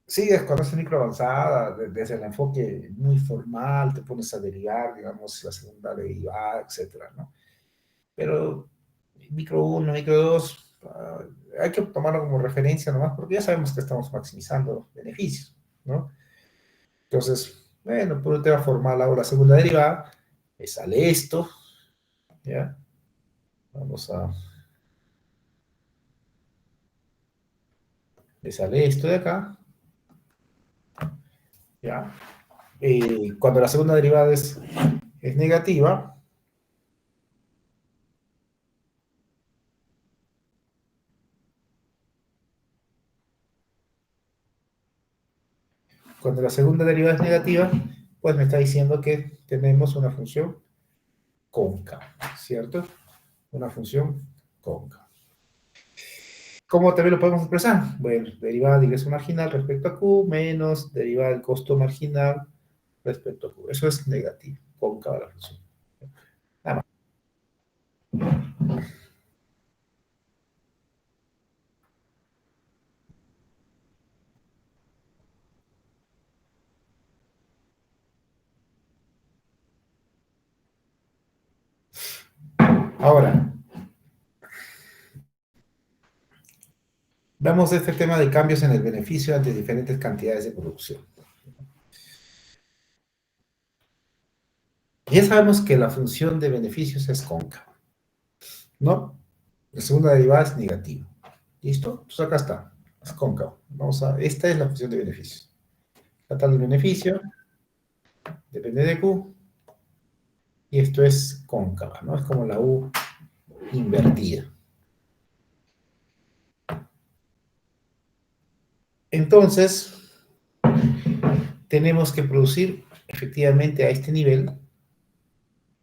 sigues con ese micro avanzada, desde el enfoque muy formal, te pones a derivar, digamos, la segunda derivada, etcétera, ¿no? Pero micro 1, micro 2, hay que tomarlo como referencia nomás, porque ya sabemos que estamos maximizando beneficios, ¿no? Entonces, bueno, por un tema formal hago la segunda derivada, me sale esto, ¿ya? Vamos a... Me sale esto de acá, ¿ya? Cuando la segunda derivada es negativa, cuando la segunda derivada es negativa, pues me está diciendo que tenemos una función cóncava, ¿cierto? Una función cóncava. ¿Cómo también lo podemos expresar? Bueno, derivada de ingreso marginal respecto a Q menos derivada del costo marginal respecto a Q. Eso es negativo, cóncava la función. Nada más. Ahora, vamos a este tema de cambios en el beneficio ante diferentes cantidades de producción. Ya sabemos que la función de beneficios es cóncava, ¿no? La segunda derivada es negativa. ¿Listo? Entonces acá está, es cóncavo. Esta es la función de beneficios. La tal de beneficio depende de Q y esto es cóncava, ¿no? Es como la U invertida. Entonces, tenemos que producir efectivamente a este nivel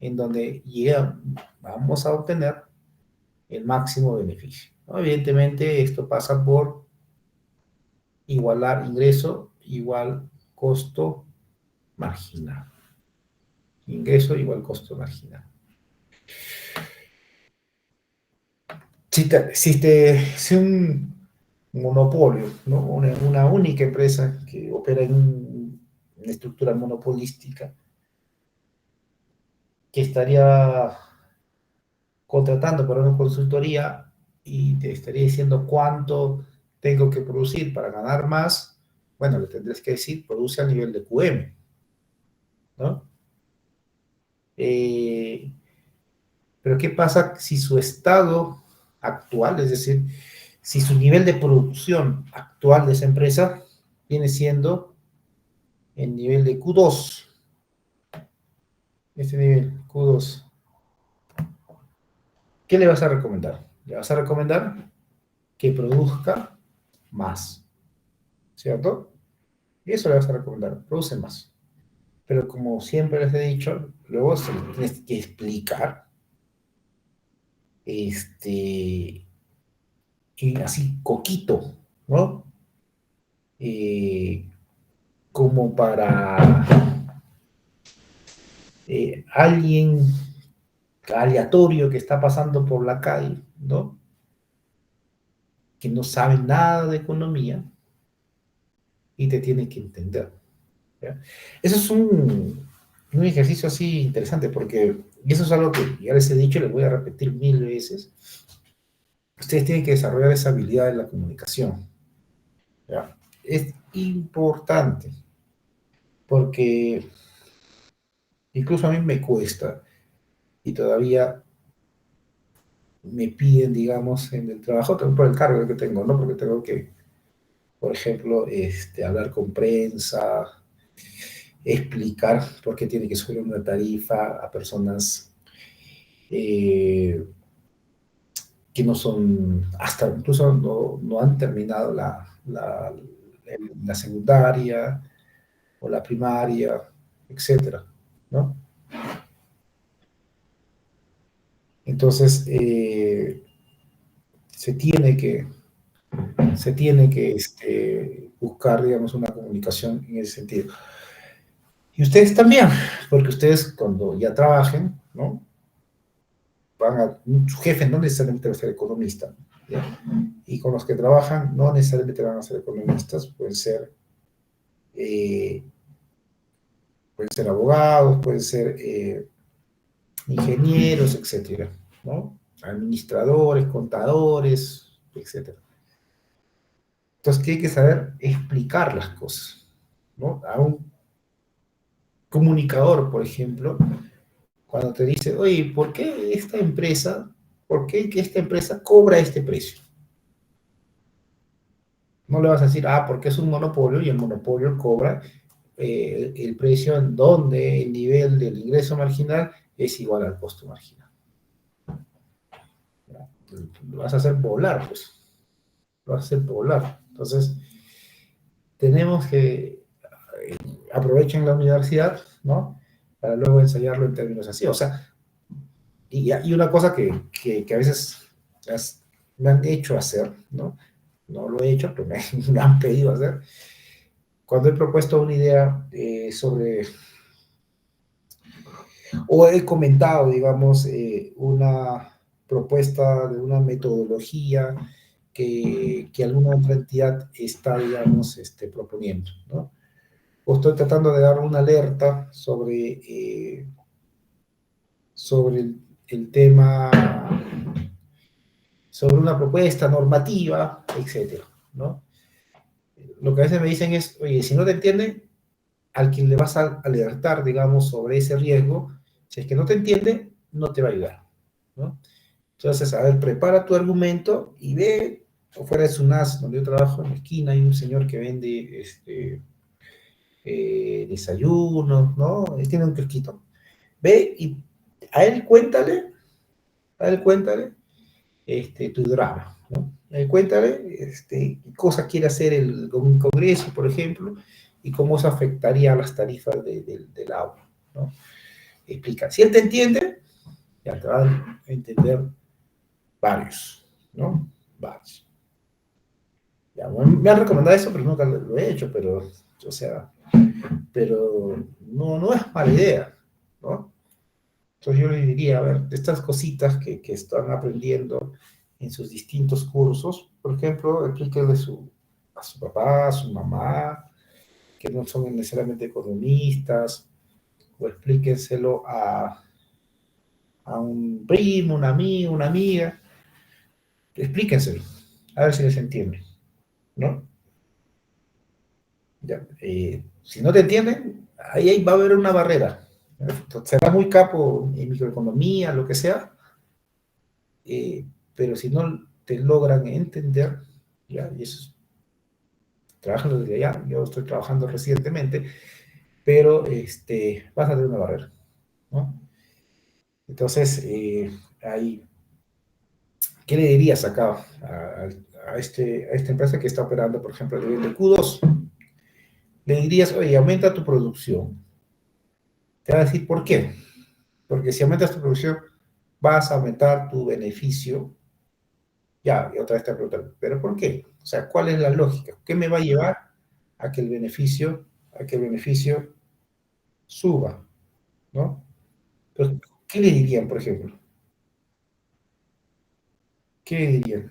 en donde vamos a obtener el máximo beneficio, ¿no? Evidentemente, esto pasa por igualar ingreso igual costo marginal. Ingreso igual costo marginal. Si monopolio, ¿no? Una única empresa que opera en una estructura monopolística, que estaría contratando para una consultoría y te estaría diciendo cuánto tengo que producir para ganar más. Bueno, le tendrás que decir, produce a nivel de QM, ¿no? Eh, pero ¿qué pasa si su estado actual, es decir, si su nivel de producción actual de esa empresa viene siendo el nivel de Q2, este nivel Q2? ¿Qué le vas a recomendar? Le vas a recomendar que produzca más, ¿cierto? Y eso le vas a recomendar, produce más. Pero como siempre les he dicho, luego se les tienes que explicar, y así coquito, ¿no? Eh, como para alguien aleatorio que está pasando por la calle, ¿no? Que no sabe nada de economía y te tiene que entender, ¿ya? Eso es un ejercicio así interesante porque, y eso es algo que ya les he dicho y les voy a repetir 1000 veces, ustedes tienen que desarrollar esa habilidad de la comunicación, ¿ya? Es importante porque incluso a mí me cuesta y todavía me piden, digamos, en el trabajo, también por el cargo que tengo, ¿no? Porque tengo que, por ejemplo, hablar con prensa, explicar por qué tiene que subir una tarifa a personas eh, que no son, hasta incluso no han terminado la secundaria o la primaria, etcétera, ¿no? Entonces, se tiene que, buscar, digamos, una comunicación en ese sentido. Y ustedes también, porque ustedes cuando ya trabajen, ¿no? Su jefe no necesariamente va a ser economista, ¿ya? Y con los que trabajan no necesariamente van a ser economistas, eh, pueden ser abogados, pueden ser ingenieros, etcétera, ¿no? Administradores, contadores, etcétera. Entonces, que hay que saber explicar las cosas, ¿no? A un comunicador, por ejemplo, cuando te dice, oye, por qué que esta empresa cobra este precio? No le vas a decir, porque es un monopolio y el monopolio cobra el precio en donde el nivel del ingreso marginal es igual al costo marginal. ¿Ya? Lo vas a hacer volar, pues. Lo vas a hacer volar. Entonces, tenemos que aprovechen la universidad, ¿no? Para luego ensayarlo en términos así. O sea, y una cosa que a veces me han hecho hacer, ¿no? No lo he hecho, pero me han pedido hacer. Cuando he propuesto una idea o he comentado, digamos, una propuesta de una metodología que alguna otra entidad está, digamos, proponiendo, ¿no? O estoy tratando de dar una alerta sobre el tema, sobre una propuesta normativa, etcétera, ¿no? Lo que a veces me dicen es, oye, si no te entienden, al quien le vas a alertar, digamos, sobre ese riesgo, si es que no te entiende, no te va a ayudar, ¿no? Entonces, a ver, prepara tu argumento y ve, o fuera de Sunaz, donde yo trabajo, en la esquina hay un señor que vende desayunos, ¿no? Él tiene un kiosquito. Ve y a él cuéntale, tu drama, ¿no? A él cuéntale qué cosas quiere hacer un Congreso, por ejemplo, y cómo eso afectaría a las tarifas del agua, ¿no? Explica. Si él te entiende, ya te van a entender varios, ¿no? Varios. Ya, bueno, me han recomendado eso, pero nunca lo he hecho, o sea, pero no es mala idea, ¿no? Entonces yo les diría, a ver, estas cositas que están aprendiendo, en sus distintos cursos. Por ejemplo, explíquenle a su papá, a su mamá, que no son necesariamente economistas, o explíquenselo a un primo, un amigo, una amiga, explíquenselo, a ver si les entiende, ¿no? Ya, si no te entienden, ahí va a haber una barrera. Será muy capo en microeconomía, lo que sea, pero si no te logran entender, ya, y eso es trabajando desde allá, yo estoy trabajando recientemente, pero vas a tener una barrera, ¿no? Entonces, ahí, ¿qué le dirías acá a esta empresa que está operando, por ejemplo, a nivel de Q2? Le dirías, oye, aumenta tu producción. Te va a decir, ¿por qué? Porque si aumentas tu producción, vas a aumentar tu beneficio. Ya, y otra vez te pregunto, ¿pero por qué? O sea, ¿cuál es la lógica? ¿Qué me va a llevar a que el beneficio suba, ¿no? Entonces, ¿qué le dirían, por ejemplo? ¿Qué le dirían?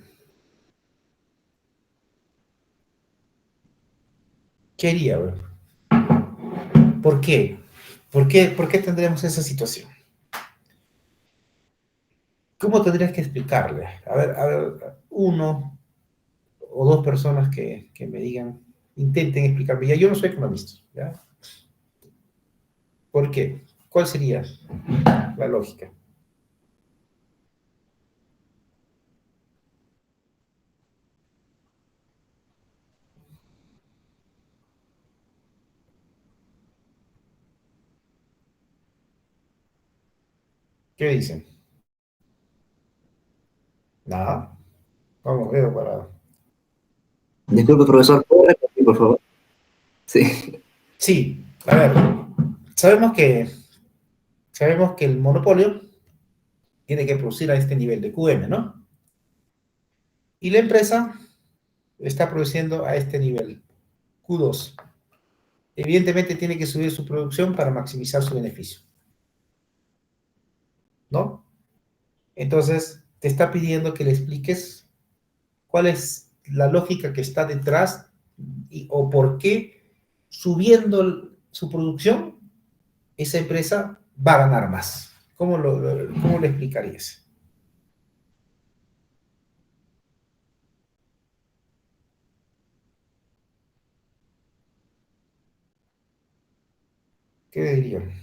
¿Qué haría, bro? ¿Por qué? ¿Por qué tendremos esa situación? ¿Cómo tendrías que explicarle? A ver, uno o dos personas que me digan, intenten explicarme. Ya, yo no soy economista, ¿ya? ¿Por qué? ¿Cuál sería la lógica? ¿Qué dicen? Nada. Vamos, veo para... Disculpe, profesor, ¿puedo repetir, por favor? Sí. Sí, a ver, sabemos que, sabemos que el monopolio tiene que producir a este nivel de QM, ¿no? Y la empresa está produciendo a este nivel, Q2. Evidentemente tiene que subir su producción para maximizar su beneficio, ¿no? Entonces, te está pidiendo que le expliques cuál es la lógica que está detrás o por qué subiendo su producción, esa empresa va a ganar más. ¿Cómo le explicarías? ¿Qué dirían?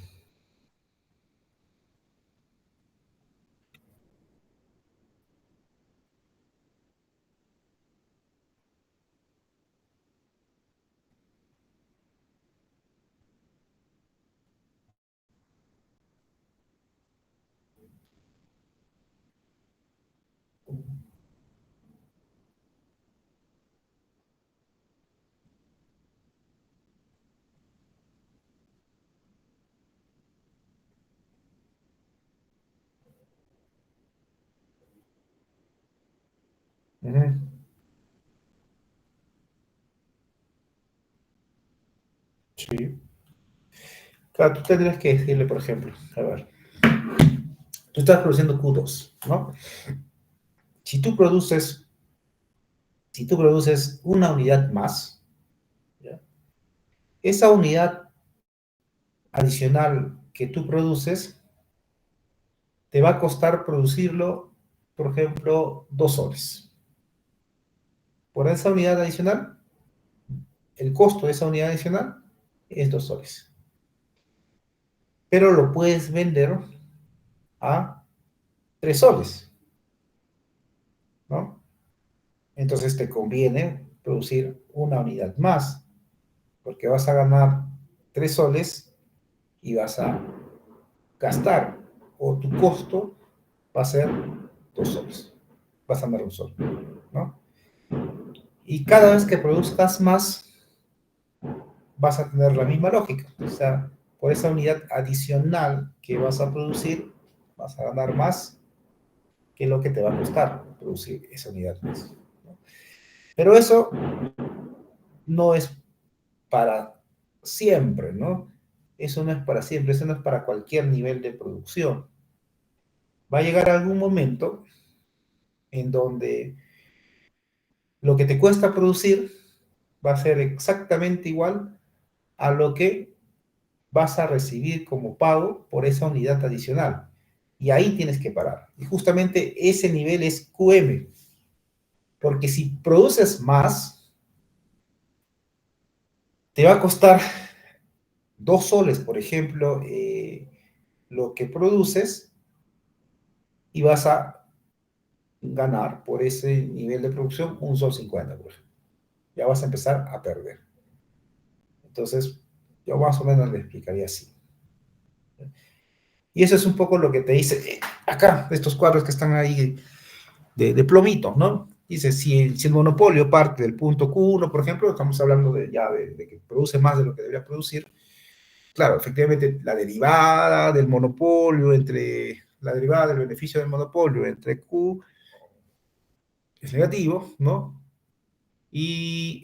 Uh -huh. Sí. Claro, tú tendrías que decirle, por ejemplo, a ver, tú estás produciendo Q2, ¿no? Si tú produces, si tú produces una unidad más, ¿ya? Esa unidad adicional que tú produces te va a costar producirlo, por ejemplo, 2 soles. Por esa unidad adicional, el costo de esa unidad adicional es 2 soles. Pero lo puedes vender a 3 soles, ¿no? Entonces te conviene producir una unidad más, porque vas a ganar 3 soles y vas a gastar, o tu costo va a ser 2 soles. Vas a ganar 1 sol, ¿no? Y cada vez que produzcas más, vas a tener la misma lógica. O sea, por esa unidad adicional que vas a producir, vas a ganar más que lo que te va a costar producir esa unidad más, ¿no? Pero eso no es para siempre, ¿no? Eso no es para siempre, eso no es para cualquier nivel de producción. Va a llegar algún momento en donde lo que te cuesta producir va a ser exactamente igual a lo que vas a recibir como pago por esa unidad adicional. Y ahí tienes que parar. Y justamente ese nivel es QM. Porque si produces más, te va a costar 2 soles, por ejemplo, lo que produces, y vas a ganar por ese nivel de producción 1,50 sol, por ejemplo. Ya vas a empezar a perder. Entonces, yo más o menos le explicaría así. Y eso es un poco lo que te dice acá, estos cuadros que están ahí de plomito, ¿no? Dice, si el monopolio parte del punto Q1, por ejemplo, estamos hablando de que produce más de lo que debería producir. Claro, efectivamente, la derivada del monopolio entre la derivada del beneficio del monopolio entre Q es negativo, ¿no? Y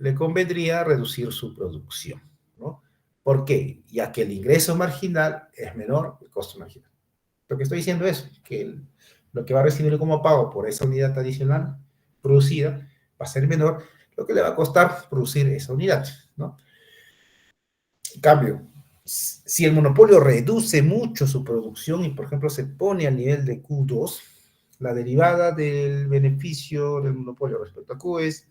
le convendría reducir su producción, ¿no? ¿Por qué? Ya que el ingreso marginal es menor que el costo marginal. Lo que estoy diciendo es que lo que va a recibir como pago por esa unidad adicional producida va a ser menor lo que le va a costar producir esa unidad, ¿no? En cambio, si el monopolio reduce mucho su producción y, por ejemplo, se pone al nivel de Q2, la derivada del beneficio del monopolio respecto a Q es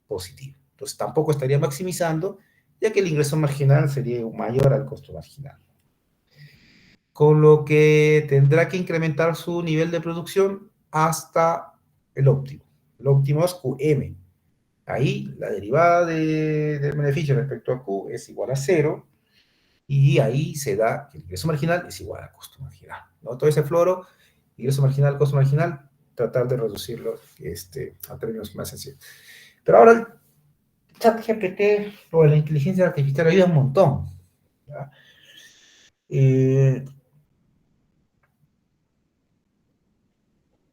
positiva. Entonces, tampoco estaría maximizando, ya que el ingreso marginal sería mayor al costo marginal. Con lo que tendrá que incrementar su nivel de producción hasta el óptimo. El óptimo es QM. Ahí la derivada del beneficio respecto a Q es igual a 0, y ahí se da que el ingreso marginal es igual al costo marginal, ¿no? Todo ese floro, ingreso marginal, costo marginal, tratar de reducirlo a términos más sencillos. Pero ahora el chat GPT o la inteligencia artificial ayuda un montón, ¿ya?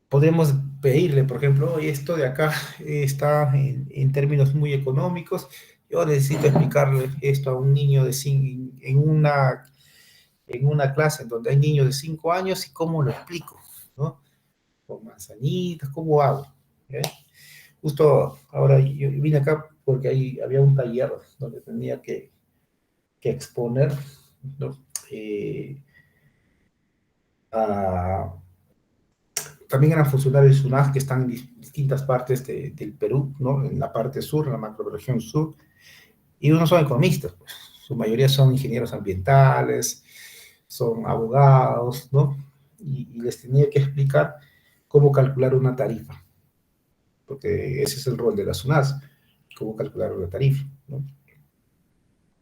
Podemos pedirle, por ejemplo, oye, esto de acá está en términos muy económicos, yo necesito explicarle esto a un niño de 5, en una clase en donde hay niños de 5 años, y cómo lo explico, ¿no? Con manzanitas, ¿cómo hago? ¿Eh? Justo ahora yo vine acá porque ahí había un taller donde tenía que exponer, ¿no? A, también eran funcionarios de SUNAF que están en distintas partes del Perú, ¿no? En la parte sur, en la macroregión sur, y unos son economistas, pues. Su mayoría son ingenieros ambientales, son abogados, ¿no? Y les tenía que explicar cómo calcular una tarifa, porque ese es el rol de la SUNAS, cómo calcular una tarifa, ¿no?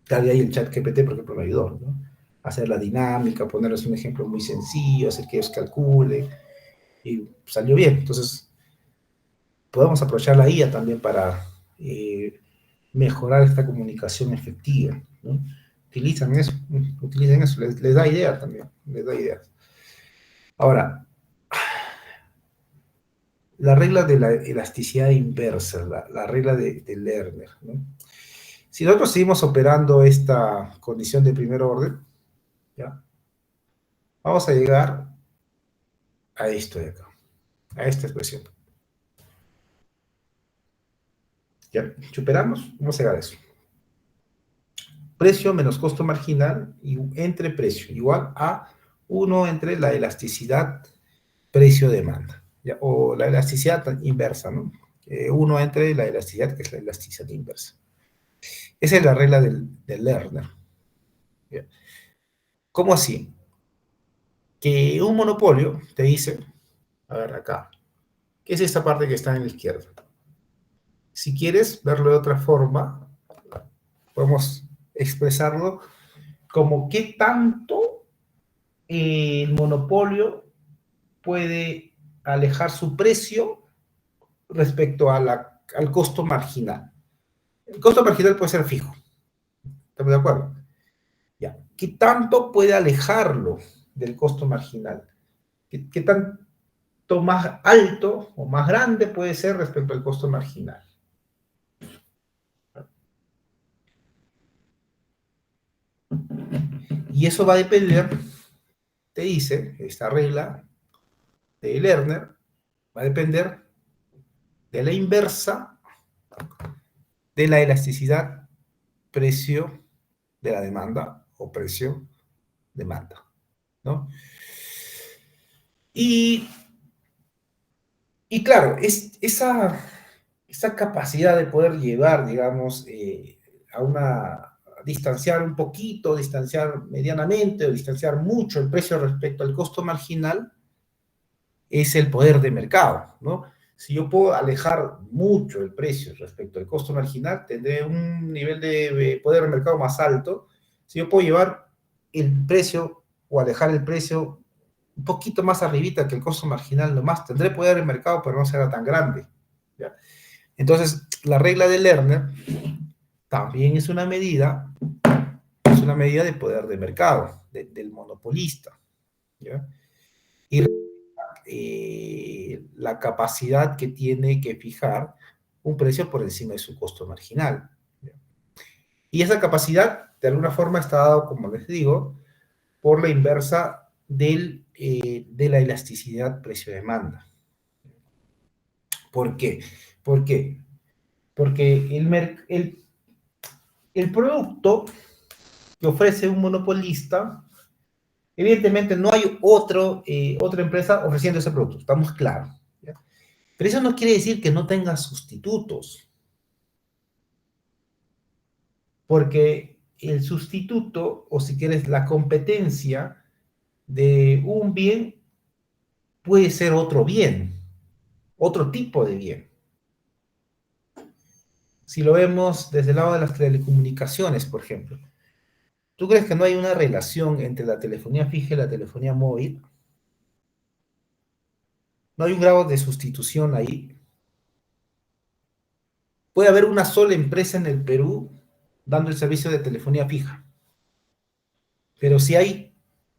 Tal vez ahí el chat GPT, por ejemplo, me ayudó, ¿no? Hacer la dinámica, ponerles un ejemplo muy sencillo, hacer que ellos calculen, y salió bien. Entonces, podemos aprovechar la IA también para mejorar esta comunicación efectiva, ¿no? Utilizan eso, les da idea también, les da ideas. Ahora, la regla de la elasticidad inversa, la regla de Lerner, ¿no? Si nosotros seguimos operando esta condición de primer orden, ¿ya? Vamos a llegar a esto de acá, a esta expresión. ¿Ya? Si operamos, vamos a llegar a eso. Precio menos costo marginal entre precio, igual a 1 entre la elasticidad precio-demanda, o la elasticidad inversa, ¿no? 1 entre la elasticidad, que es la elasticidad inversa. Esa es la regla del Lerner. ¿Ya? ¿Cómo así? Que un monopolio te dice, a ver acá, ¿qué es esta parte que está en la izquierda? Si quieres verlo de otra forma, podemos expresarlo como qué tanto el monopolio puede alejar su precio respecto al costo marginal. El costo marginal puede ser fijo, ¿estamos de acuerdo? Ya. ¿Qué tanto puede alejarlo del costo marginal? ¿Qué tanto más alto o más grande puede ser respecto al costo marginal? Y eso va a depender, te dice esta regla de Lerner, Va a depender de la inversa de la elasticidad precio de la demanda o precio-demanda, ¿no? Y, y claro, esa capacidad de poder llevar, digamos, a distanciar un poquito, distanciar medianamente o distanciar mucho el precio respecto al costo marginal, es el poder de mercado, ¿no? Si yo puedo alejar mucho el precio respecto al costo marginal, tendré un nivel de poder de mercado más alto. Si yo puedo llevar el precio o alejar el precio un poquito más arribita que el costo marginal nomás, tendré poder de mercado, pero no será tan grande, ¿ya? Entonces, la regla de Lerner también es una medida de poder de mercado, del monopolista, ¿ya? Y la capacidad que tiene que fijar un precio por encima de su costo marginal. Y esa capacidad, de alguna forma, está dado, como les digo, por la inversa de la elasticidad precio-demanda. ¿Por qué? ¿Por qué? Porque el producto que ofrece un monopolista, evidentemente no hay otra empresa ofreciendo ese producto, estamos claros, ¿ya? Pero eso no quiere decir que no tenga sustitutos, porque el sustituto, o si quieres, la competencia de un bien puede ser otro bien, otro tipo de bien. Si lo vemos desde el lado de las telecomunicaciones, por ejemplo, ¿tú crees que no hay una relación entre la telefonía fija y la telefonía móvil? ¿No hay un grado de sustitución ahí? Puede haber una sola empresa en el Perú dando el servicio de telefonía fija, pero si hay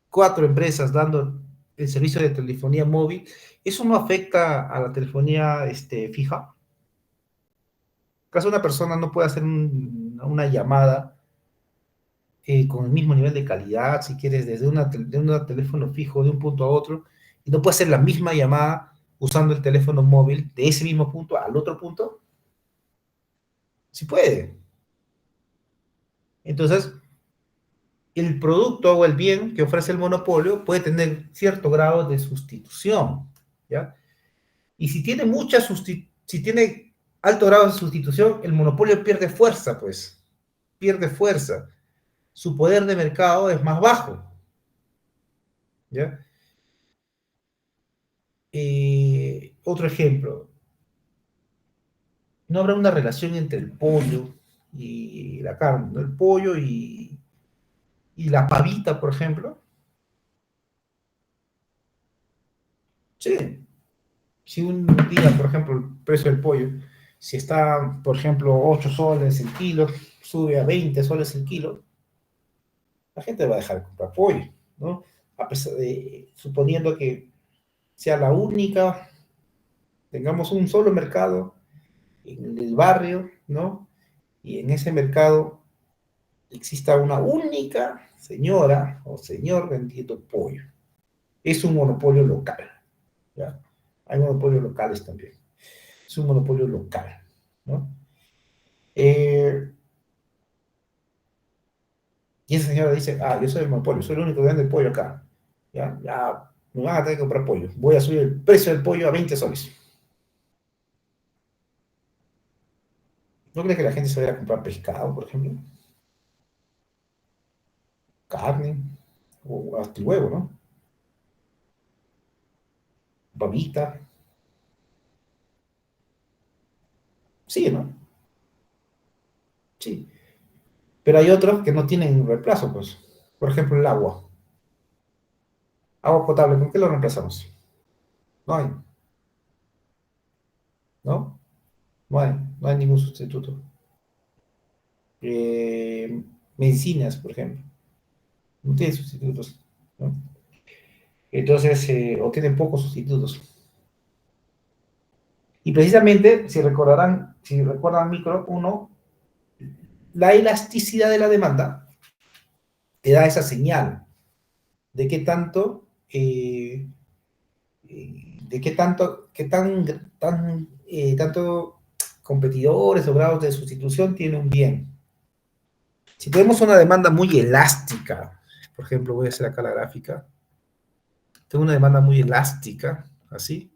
4 empresas dando el servicio de telefonía móvil, ¿eso no afecta a la telefonía fija? ¿Acaso una persona no puede hacer una llamada con el mismo nivel de calidad, si quieres, desde un teléfono fijo de un punto a otro, y no puede hacer la misma llamada usando el teléfono móvil de ese mismo punto al otro punto? Sí puede. Entonces, el producto o el bien que ofrece el monopolio puede tener cierto grado de sustitución, ¿ya? Y si tiene alto grado de sustitución, el monopolio pierde fuerza, pues, pierde fuerza. Su poder de mercado es más bajo, ¿ya? Otro ejemplo, no habrá una relación entre el pollo y la carne, ¿no? El pollo y la pavita, por ejemplo. Sí, si un día, por ejemplo, el precio del pollo, si está, por ejemplo, 8 soles el kilo, sube a 20 soles el kilo, la gente va a dejar de comprar pollo, ¿no? A pesar de, suponiendo que sea la única, tengamos un solo mercado en el barrio, ¿no? Y en ese mercado exista una única señora o señor vendiendo pollo. Es un monopolio local, ¿ya? Hay monopolios locales también. Es un monopolio local, ¿no? Eh, y esa señora dice, yo soy el monopolio, soy el único que vende pollo acá. Ya, ya, me van a tener que comprar pollo. Voy a subir el precio del pollo a 20 soles. ¿No crees que la gente se vaya a comprar pescado, por ejemplo? Carne, o hasta el huevo, ¿no? Babita. Sí, ¿no? Sí. Pero hay otros que no tienen reemplazo, pues. Por ejemplo, el agua. Agua potable, ¿con qué lo reemplazamos? No hay, ¿no? No hay ningún sustituto. Eh, Medicinas, por ejemplo, no tienen sustitutos, ¿no? Entonces, o tienen pocos sustitutos. Y precisamente, si recuerdan micro uno, la elasticidad de la demanda te da esa señal de qué tanto de tanto competidores o grados de sustitución tiene un bien. Si tenemos una demanda muy elástica, por ejemplo, voy a hacer acá la gráfica, tengo una demanda muy elástica, así,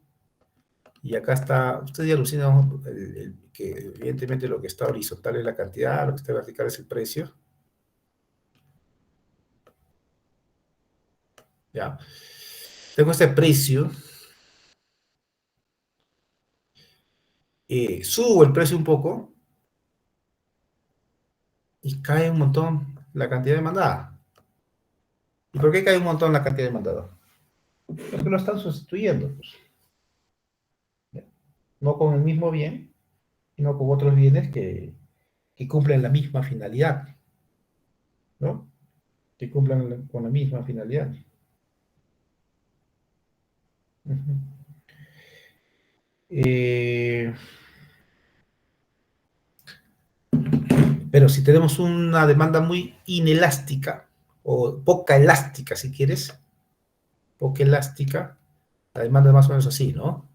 y acá está, ustedes ya alucinan que evidentemente lo que está horizontal es la cantidad, lo que está vertical es el precio. Ya. Tengo este precio, subo el precio un poco y cae un montón la cantidad demandada. ¿Y por qué cae un montón la cantidad demandada? Porque lo están sustituyendo, pues. No con el mismo bien, sino con otros bienes que cumplen la misma finalidad, ¿no? Que cumplan con la misma finalidad. Uh-huh. Pero si tenemos una demanda muy inelástica, o poca elástica, si quieres, poca elástica, la demanda es más o menos así, ¿no?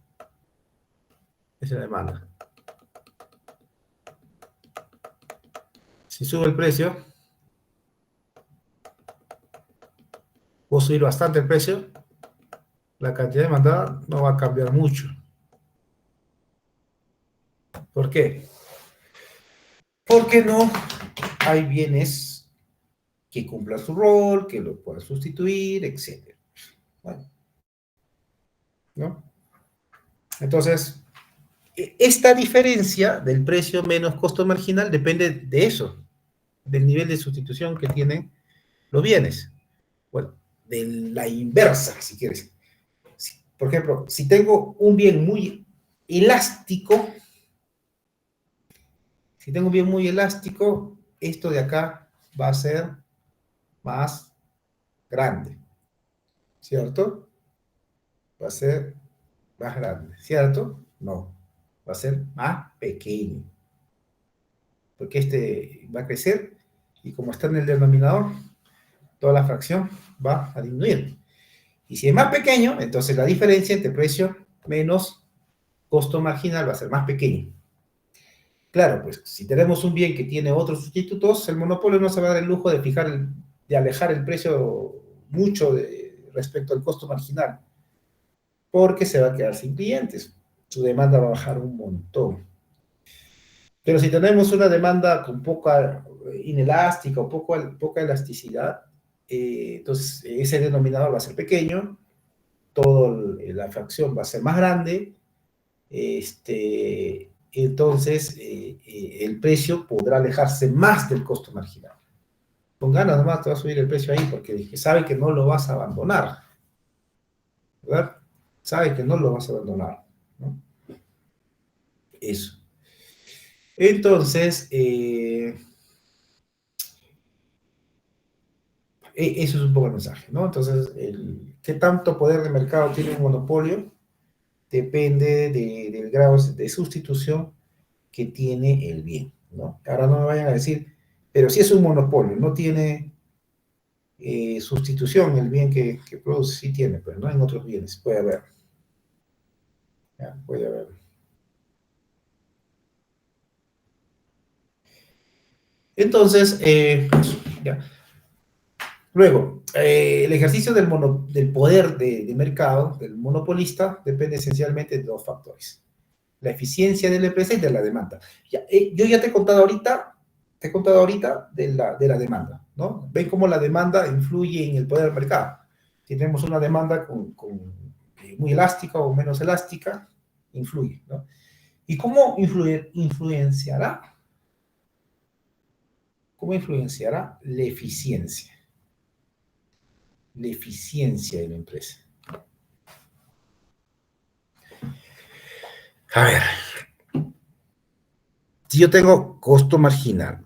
Esa es la demanda. Si sube el precio, puedo subir bastante el precio, la cantidad demandada no va a cambiar mucho. ¿Por qué? Porque no hay bienes que cumplan su rol, que lo puedan sustituir, etc. Bueno, ¿no? Entonces, esta diferencia del precio menos costo marginal depende de eso, del nivel de sustitución que tienen los bienes. Bueno, de la inversa, si quieres. Por ejemplo, si tengo un bien muy elástico, esto de acá va a ser más grande, ¿cierto? Va a ser más grande, ¿cierto? No, va a ser más pequeño. Porque este va a crecer y como está en el denominador, toda la fracción va a disminuir. Y si es más pequeño, entonces la diferencia entre precio menos costo marginal va a ser más pequeño. Claro, pues si tenemos un bien que tiene otros sustitutos, el monopolio no se va a dar el lujo de alejar el precio mucho respecto al costo marginal, porque se va a quedar sin clientes. Su demanda va a bajar un montón. Pero si tenemos una demanda con poca inelástica o poca elasticidad, entonces ese denominador va a ser pequeño, toda la fracción va a ser más grande, entonces el precio podrá alejarse más del costo marginal. Con ganas nomás te va a subir el precio ahí porque sabe que no lo vas a abandonar, ¿verdad? Sabe que no lo vas a abandonar, ¿no? Eso. Entonces, eso es un poco el mensaje, ¿no? Entonces, ¿qué tanto poder de mercado tiene un monopolio? Depende del grado de sustitución que tiene el bien, ¿no? Ahora no me vayan a decir, pero si es un monopolio, no tiene sustitución el bien que produce, sí tiene, pero no en otros bienes, puede haber. ¿Ya? Puede haber. Entonces, ya. Luego, el ejercicio del poder de mercado, del monopolista, depende esencialmente de dos factores. La eficiencia de la empresa y de la demanda. Ya, yo ya te he contado ahorita de la demanda, ¿no? Ven cómo la demanda influye en el poder del mercado. Si tenemos una demanda muy elástica o menos elástica, influye, ¿no? ¿Y cómo influenciará? ¿Cómo influenciará la eficiencia? La eficiencia de la empresa. A ver, si yo tengo costo marginal,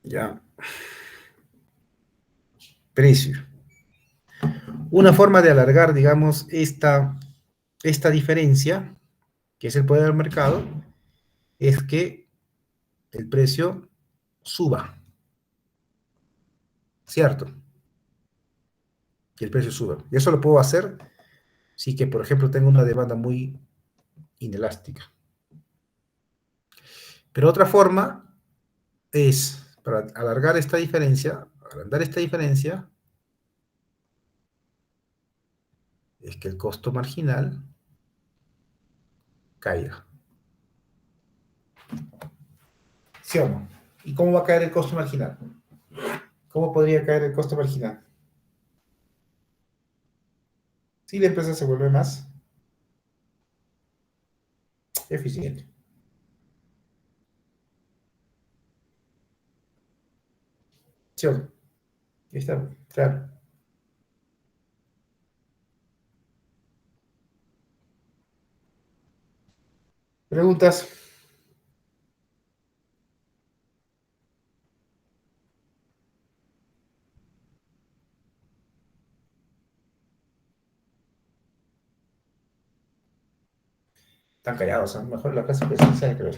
ya, precio. Una forma de alargar, digamos, esta diferencia, que es el poder del mercado, es que el precio suba, ¿cierto? y el precio sube. Y eso lo puedo hacer si que, por ejemplo, tengo una demanda muy inelástica. Pero otra forma es, para alargar esta diferencia, agrandar esta diferencia, es que el costo marginal caiga. ¿Sí o no? ¿Y cómo va a caer el costo marginal? ¿Cómo podría caer el costo marginal? Si la empresa se vuelve más eficiente. ¿Sí o no? Ahí está, claro. ¿Preguntas? Están callados, ¿eh? Mejor la clase presencial, creo.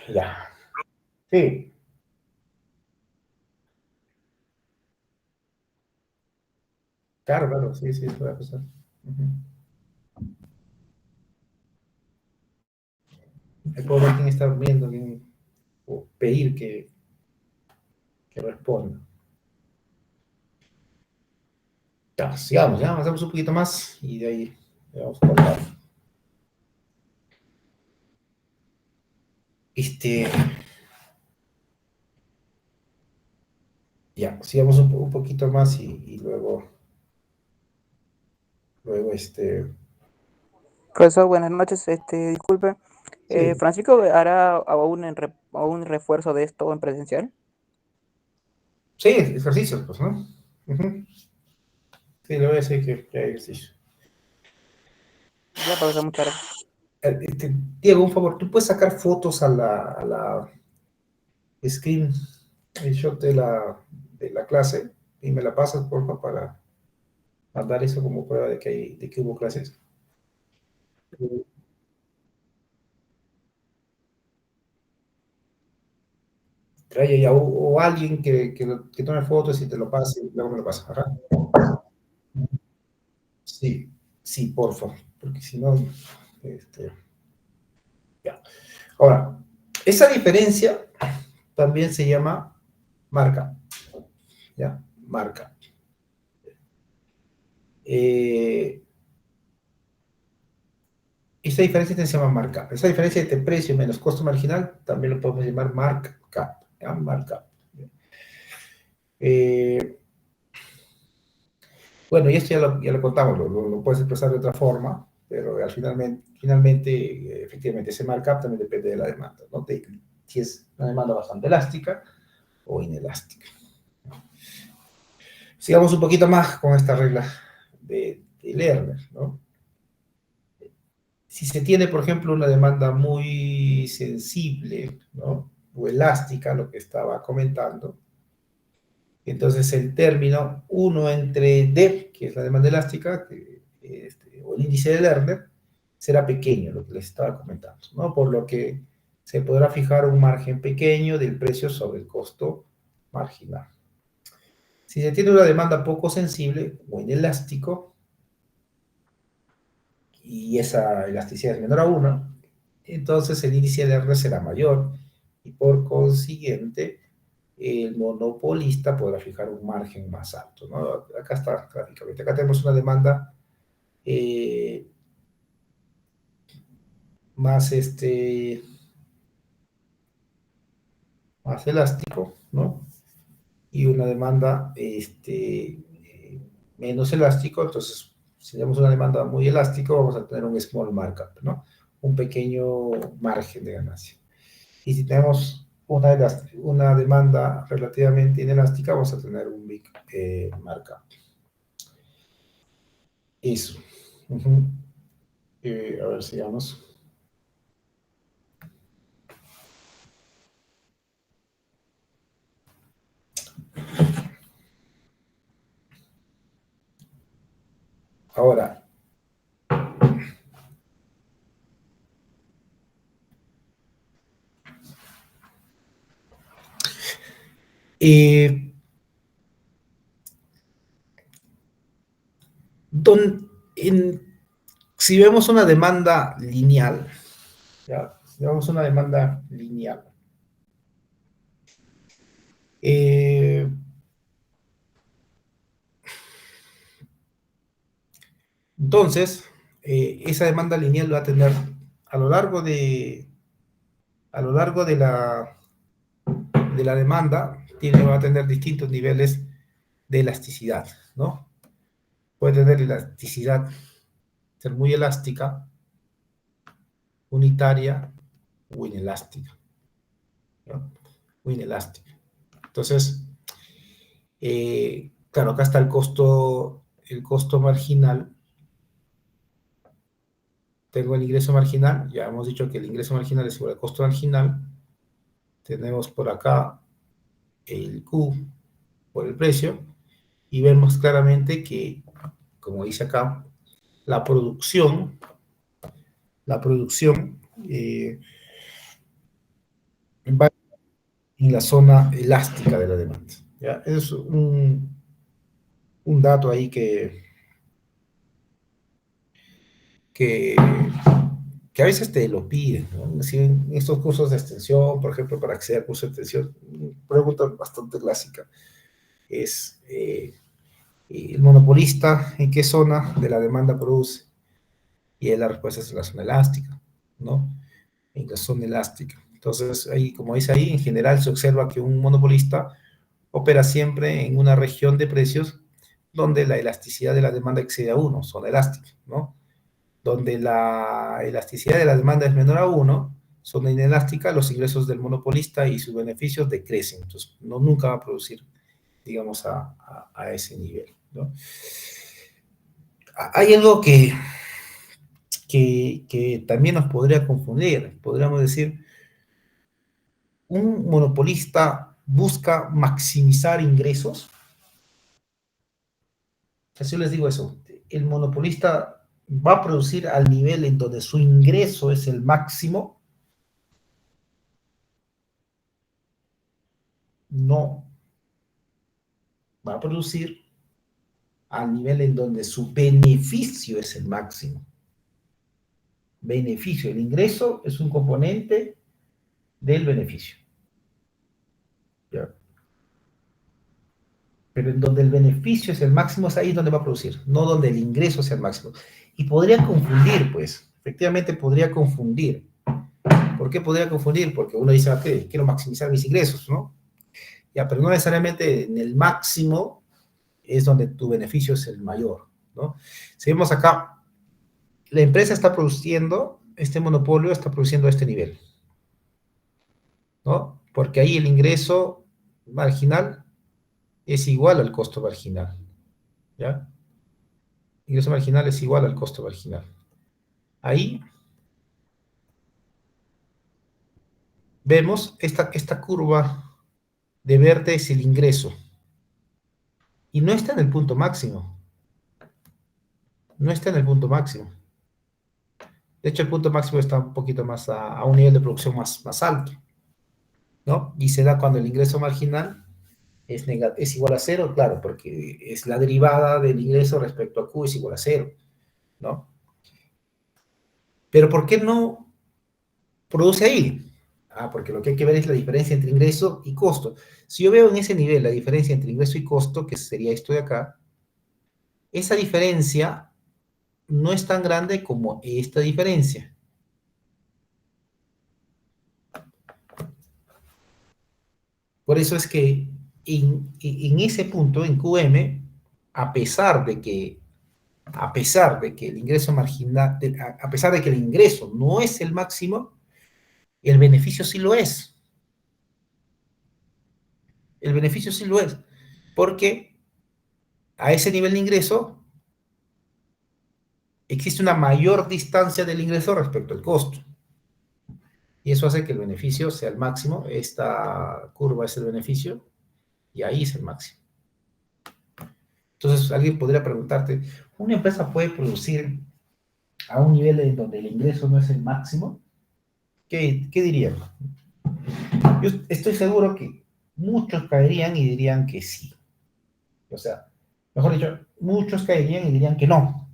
Ya. Sí, claro, claro, sí, sí, puede pasar. Ujú. Ahí puedo ver quién está durmiendo, o pedir que responda. Ya, sigamos, ya avanzamos un poquito más y de ahí vamos a cortar. Este, ya, sigamos un poquito más y luego, Profesor, buenas noches. Disculpe, sí, ¿Francisco hará aún refuerzo de esto en presencial? sí, ejercicios, pues, ¿no? Ujú. Sí, le voy a decir que hay ejercicio. Ya, profesor, muchas gracias. Diego, un favor, ¿tú puedes sacar fotos a la screen, el shot de la clase y me la pasas, por favor, para mandar eso como prueba de que hubo clases? Trae ya, o alguien que tome fotos y te lo pase y luego me lo pasa. Ajá. Sí, sí, por favor, porque si no, este, ya. Ahora, esa diferencia también se llama marca, ¿ya? Marca. Eh, esta diferencia se llama markup. Esa diferencia entre precio menos costo marginal también lo podemos llamar markup, ¿ya? Markup. Eh, bueno, y esto ya lo contamos, lo puedes expresar de otra forma, pero finalmente, efectivamente, ese markup también depende de la demanda, ¿no? Si es una demanda bastante elástica o inelástica. Sigamos un poquito más con esta regla de Lerner, ¿no? Si se tiene, por ejemplo, una demanda muy sensible, ¿no? O elástica, lo que estaba comentando, entonces el término 1 entre D, que es la demanda elástica, o el índice de Lerner, será pequeño, lo que les estaba comentando, ¿no? Por lo que se podrá fijar un margen pequeño del precio sobre el costo marginal. Si se tiene una demanda poco sensible o inelástico, y esa elasticidad es menor a 1, entonces el índice de R será mayor y por consiguiente el monopolista podrá fijar un margen más alto, ¿no? Acá está gráficamente. Acá tenemos una demanda eh, más, más elástico, ¿no? Y una demanda menos elástico, entonces si tenemos una demanda muy elástico vamos a tener un small markup, ¿no? Un pequeño margen de ganancia. Y si tenemos una demanda relativamente inelástica, vamos a tener un big markup. Eso. Uh-huh. A ver, sigamos. Ahora, eh, Si vemos una demanda lineal, ¿ya? Si vemos una demanda lineal, entonces, esa demanda lineal va a tener a lo largo de la demanda, va a tener distintos niveles de elasticidad, ¿no? Puede tener elasticidad, ser muy elástica, unitaria o inelástica, ¿no? O inelástica. Entonces, claro, acá está el costo marginal. Tengo el ingreso marginal, ya hemos dicho que el ingreso marginal es igual al costo marginal. Tenemos por acá el Q por el precio, y vemos claramente que, como dice acá, la producción va en la zona elástica de la demanda. ¿Ya? Es un dato ahí que a veces te lo piden, ¿no? Así, en estos cursos de extensión, por ejemplo, para acceder al curso de extensión, pregunta bastante clásica es el monopolista, ¿en qué zona de la demanda produce? Y la respuesta es la zona elástica, ¿no? En la zona elástica. Entonces, ahí, como dice ahí, en general se observa que un monopolista opera siempre en una región de precios donde la elasticidad de la demanda excede a 1, zona elástica, ¿no? Donde la elasticidad de la demanda es menor a 1, zona inelástica, los ingresos del monopolista y sus beneficios decrecen. Entonces, nunca va a producir, digamos, a ese nivel, ¿no? Hay algo que también nos podría confundir. Podríamos decir, un monopolista busca maximizar ingresos. Así les digo eso. El monopolista va a producir al nivel en donde su ingreso es el máximo. No. Va a producir al nivel en donde su beneficio es el máximo. Beneficio. El ingreso es un componente del beneficio. ¿Ya? Pero en donde el beneficio es el máximo, es ahí donde va a producir, no donde el ingreso sea el máximo. Y podría confundir, pues, efectivamente podría confundir. ¿Por qué podría confundir? Porque uno dice, ok, quiero maximizar mis ingresos, ¿no? Ya, pero no necesariamente en el máximo es donde tu beneficio es el mayor, ¿no? Si vemos acá, la empresa está produciendo, este monopolio está produciendo a este nivel, ¿no? Porque ahí el ingreso marginal es igual al costo marginal, ¿ya? Ingreso marginal es igual al costo marginal. Ahí vemos esta curva de verde es el ingreso. Y no está en el punto máximo. No está en el punto máximo. De hecho, el punto máximo está un poquito más a un nivel de producción más alto, ¿no? Y se da cuando el ingreso marginal es igual a cero, claro, porque es la derivada del ingreso respecto a Q es igual a cero, ¿no? Pero ¿por qué no produce ahí? Ah, porque lo que hay que ver es la diferencia entre ingreso y costo. Si yo veo en ese nivel la diferencia entre ingreso y costo, que sería esto de acá, esa diferencia no es tan grande como esta diferencia. Por eso es que en ese punto, en QM, a pesar de que el ingreso marginal, a pesar de que el ingreso no es el máximo, el beneficio sí lo es. El beneficio sí lo es. Porque a ese nivel de ingreso existe una mayor distancia del ingreso respecto al costo. Y eso hace que el beneficio sea el máximo. Esta curva es el beneficio y ahí es el máximo. Entonces, alguien podría preguntarte, ¿una empresa puede producir a un nivel en donde el ingreso no es el máximo? ¿Qué dirían? Yo estoy seguro que muchos caerían y dirían que sí. O sea, Mejor dicho, muchos caerían y dirían que no,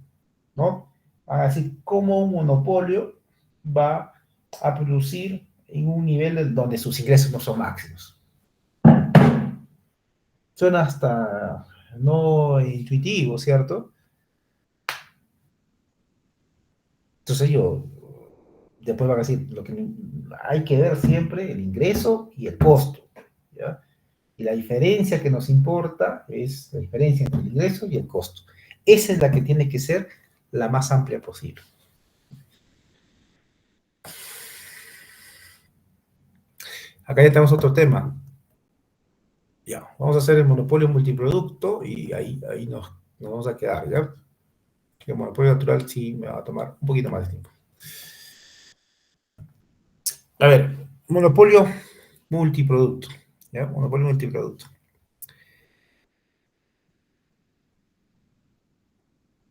¿no? Así como un monopolio va a producir en un nivel donde sus ingresos no son máximos. Suena hasta no intuitivo, ¿cierto? Entonces después van a decir, lo que hay que ver siempre el ingreso y el costo, ¿ya? Y la diferencia que nos importa es la diferencia entre el ingreso y el costo. Esa es la que tiene que ser la más amplia posible. Acá ya tenemos otro tema. Ya, vamos a hacer el monopolio multiproducto y ahí nos vamos a quedar, ¿ya? El monopolio natural sí me va a tomar un poquito más de tiempo. A ver, monopolio multiproducto, ¿ya? Monopolio multiproducto.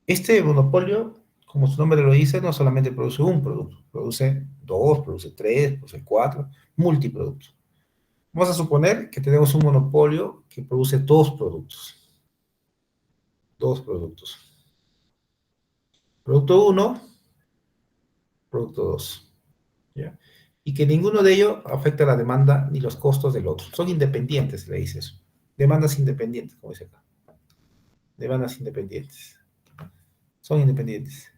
Este monopolio, como su nombre lo dice, no solamente produce un producto, produce dos, produce tres, produce cuatro, multiproductos. Vamos a suponer que tenemos un monopolio que produce dos productos. Dos productos. Producto 1, producto 2. ¿Ya? Y que ninguno de ellos afecta la demanda ni los costos del otro. Son independientes, le dice eso. Demandas independientes, como dice acá. Demandas independientes. Son independientes.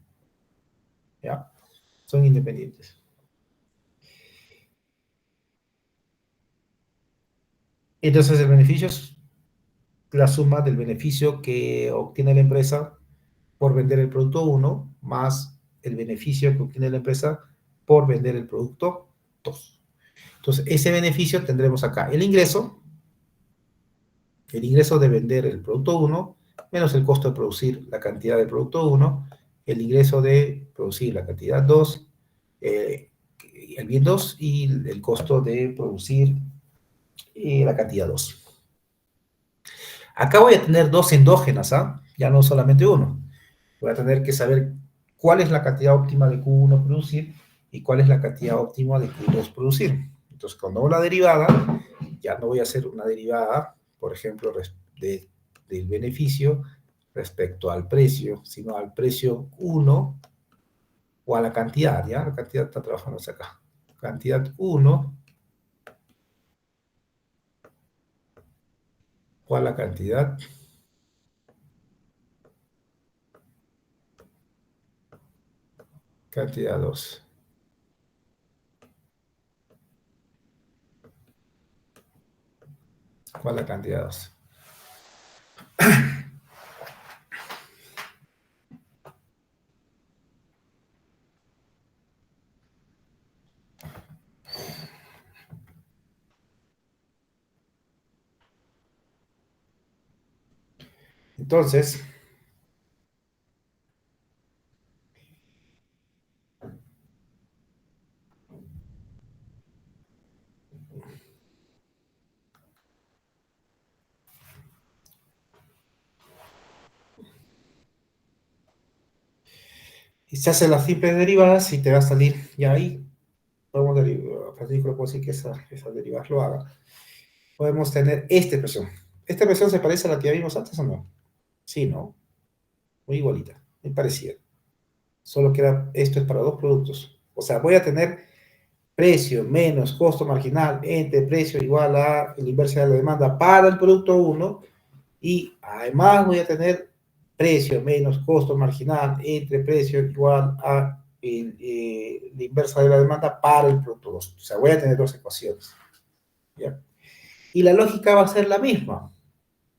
¿Ya? Son independientes. Entonces el beneficio es la suma del beneficio que obtiene la empresa por vender el producto 1 más el beneficio que obtiene la empresa por vender el producto 2. Entonces, ese beneficio tendremos acá el ingreso de vender el producto 1 menos el costo de producir la cantidad del producto 1, el ingreso de producir la cantidad 2, el bien 2 y el costo de producir la cantidad 2. Acá voy a tener dos endógenas, ¿ah? Ya no solamente uno. Voy a tener que saber cuál es la cantidad óptima de Q1 producir y cuál es la cantidad óptima de Q2 producir. Entonces, cuando hago la derivada, ya no voy a hacer una derivada, por ejemplo, del beneficio respecto al precio, sino al precio 1 o a la cantidad, ¿ya? La cantidad está trabajando hacia acá. Cantidad 1 o a la cantidad cantidad 2. ¿Cuál es la cantidad 2? Entonces, y se hace las simples derivadas y te va a salir, ya ahí podemos derivar, Francisco puedo decir que esas derivadas lo haga. Podemos tener esta expresión. ¿Esta expresión se parece a la que vimos antes o no? Sí, ¿no? Muy igualita, muy parecida. Solo que esto es para dos productos. O sea, voy a tener precio menos costo marginal entre precio igual a la inversa de la demanda para el producto 1 y además voy a tener precio menos costo marginal entre precio igual a la inversa de la demanda para el producto 2. O sea, voy a tener dos ecuaciones. ¿Ya? Y la lógica va a ser la misma.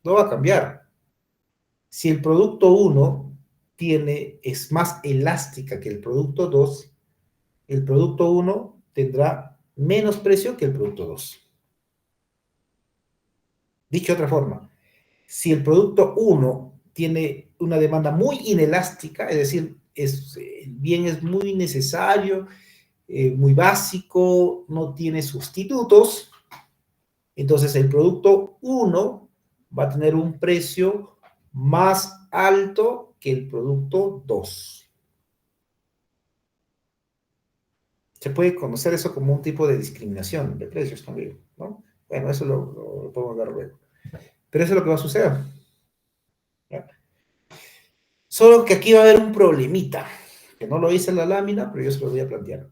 No va a cambiar. Si el producto 1 es más elástica que el producto 2, el producto 1 tendrá menos precio que el producto 2. Dicho de otra forma, si el producto 1 tiene una demanda muy inelástica, es decir, el bien es muy necesario, muy básico, no tiene sustitutos, entonces el producto 1 va a tener un precio más alto que el producto 2. Se puede conocer eso como un tipo de discriminación de precios también, ¿no? Bueno, eso lo podemos ver luego. Pero eso es lo que va a suceder. ¿Ya? Solo que aquí va a haber un problemita, que no lo hice en la lámina, pero yo se lo voy a plantear.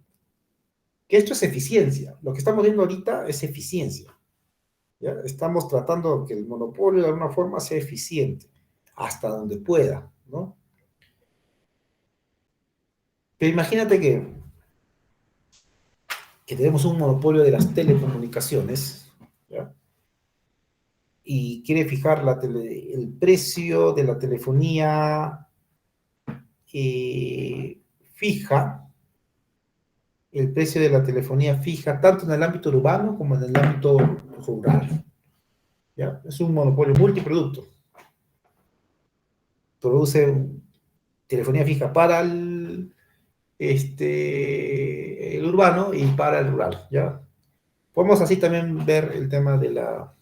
Que esto es eficiencia. Lo que estamos viendo ahorita es eficiencia. ¿Ya? Estamos tratando que el monopolio de alguna forma sea eficiente, hasta donde pueda, ¿no? Pero imagínate que tenemos un monopolio de las telecomunicaciones, ¿ya? Y quiere fijar el precio de la telefonía fija, el precio de la telefonía fija, tanto en el ámbito urbano como en el ámbito rural. ¿Ya? Es un monopolio multiproducto. Produce telefonía fija para el urbano y para el rural. ¿Ya? Podemos así también ver el tema de la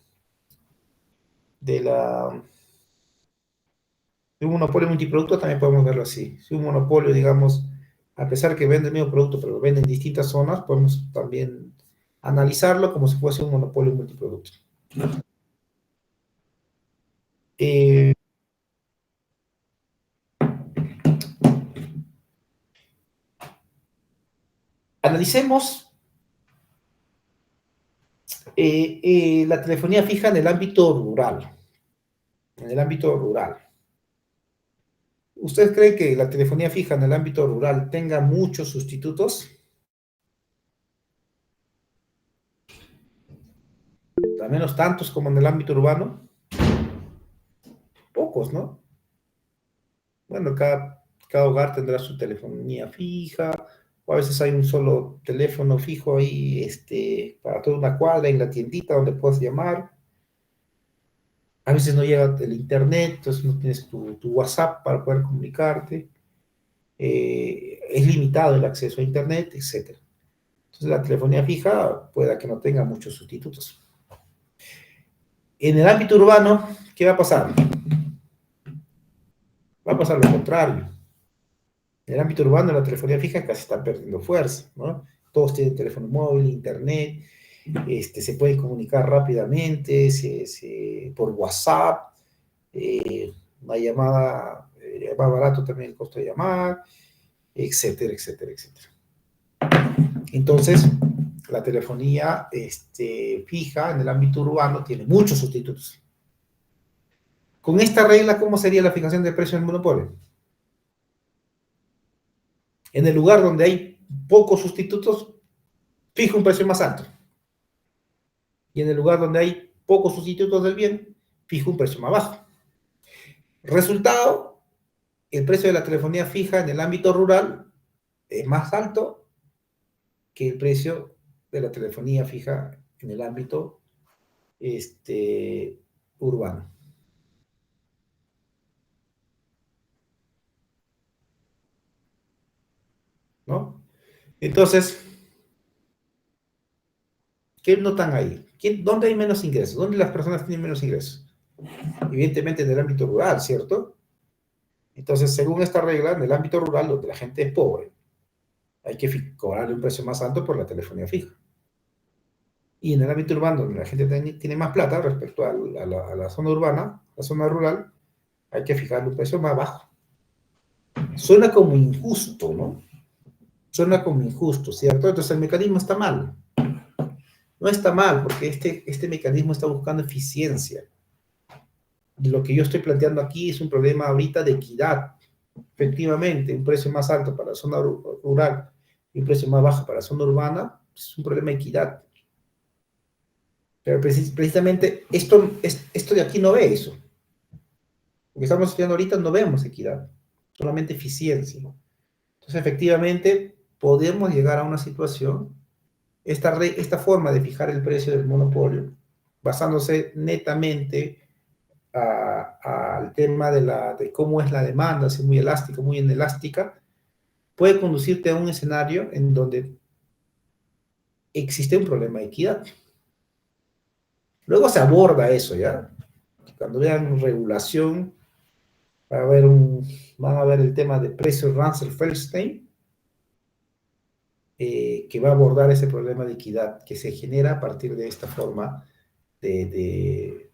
de un monopolio multiproducto, también podemos verlo así. Si un monopolio, digamos, a pesar que vende el mismo producto, pero lo vende en distintas zonas, podemos también analizarlo como si fuese un monopolio multiproducto. Eh, analicemos la telefonía fija en el ámbito rural. En el ámbito rural. ¿Ustedes creen que la telefonía fija en el ámbito rural tenga muchos sustitutos? Al menos tantos como en el ámbito urbano. Pocos, ¿no? Bueno, cada hogar tendrá su telefonía fija, o a veces hay un solo teléfono fijo ahí, para toda una cuadra en la tiendita donde puedes llamar. A veces no llega el internet, entonces no tienes tu WhatsApp para poder comunicarte. Es limitado el acceso a internet, etc. Entonces la telefonía fija pueda que no tenga muchos sustitutos. En el ámbito urbano, ¿qué va a pasar? Va a pasar lo contrario. En el ámbito urbano, la telefonía fija casi está perdiendo fuerza, ¿no? Todos tienen teléfono móvil, internet, se pueden comunicar rápidamente, por WhatsApp, una llamada, más barato también el costo de llamar, etcétera, etcétera, etcétera. Entonces, la telefonía fija en el ámbito urbano tiene muchos sustitutos. Con esta regla, ¿cómo sería la fijación del precio del monopolio? En el lugar donde hay pocos sustitutos, fijo un precio más alto. Y en el lugar donde hay pocos sustitutos del bien, fijo un precio más bajo. Resultado, el precio de la telefonía fija en el ámbito rural es más alto que el precio de la telefonía fija en el ámbito urbano. ¿No? Entonces, ¿qué notan ahí? ¿Dónde hay menos ingresos? ¿Dónde las personas tienen menos ingresos? Evidentemente en el ámbito rural, ¿cierto? Entonces, según esta regla, en el ámbito rural, donde la gente es pobre, hay que cobrarle un precio más alto por la telefonía fija. Y en el ámbito urbano, donde la gente tiene más plata respecto a la zona urbana, la zona rural, hay que fijarle un precio más bajo. Suena como injusto, ¿no? Suena como injusto, ¿cierto? Entonces el mecanismo está mal. No está mal, porque este mecanismo está buscando eficiencia. Y lo que yo estoy planteando aquí es un problema ahorita de equidad. Efectivamente, un precio más alto para la zona rural y un precio más bajo para la zona urbana es un problema de equidad. Pero precisamente esto de aquí no ve eso. Lo que estamos estudiando ahorita no vemos equidad, solamente eficiencia. Entonces, efectivamente, podemos llegar a una situación, esta forma de fijar el precio del monopolio, basándose netamente al tema de cómo es la demanda, si es muy elástica, muy inelástica, puede conducirte a un escenario en donde existe un problema de equidad. Luego se aborda eso, ¿ya? Cuando vean regulación, van a ver el tema de precio Russell-Feldstein, que va a abordar ese problema de equidad que se genera a partir de esta forma de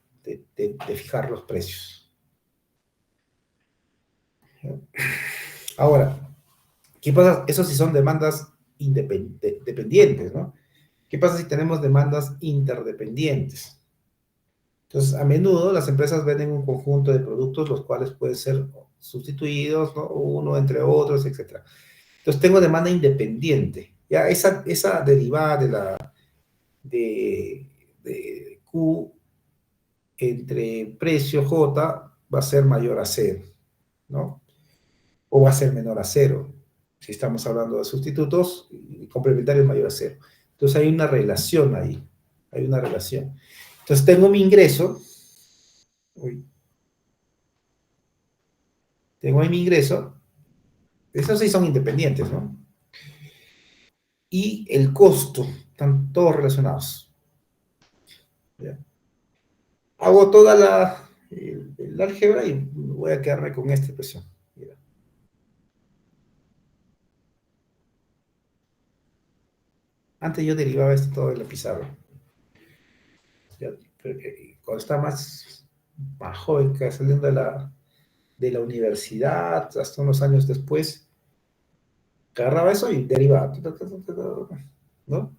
fijar los precios. Ahora, ¿qué pasa? Eso sí son demandas dependientes, ¿no? ¿Qué pasa si tenemos demandas interdependientes? Entonces, a menudo las empresas venden un conjunto de productos los cuales pueden ser sustituidos, ¿no? Uno entre otros, etcétera. Entonces, tengo demanda independiente. Ya esa derivada de Q entre precio J va a ser mayor a cero, ¿no? O va a ser menor a cero. Si estamos hablando de sustitutos, y complementarios mayor a cero. Entonces, hay una relación ahí. Hay una relación. Entonces, tengo mi ingreso. Uy, tengo ahí mi ingreso. Esos sí son independientes, ¿no? Y el costo, están todos relacionados. ¿Ya? Hago toda el álgebra y voy a quedarme con esta expresión. Mira. Antes yo derivaba esto todo en la pizarra. ¿Ya? Cuando estaba más joven, que saliendo de la universidad, hasta unos años después, agarraba eso y derivaba. ¿No?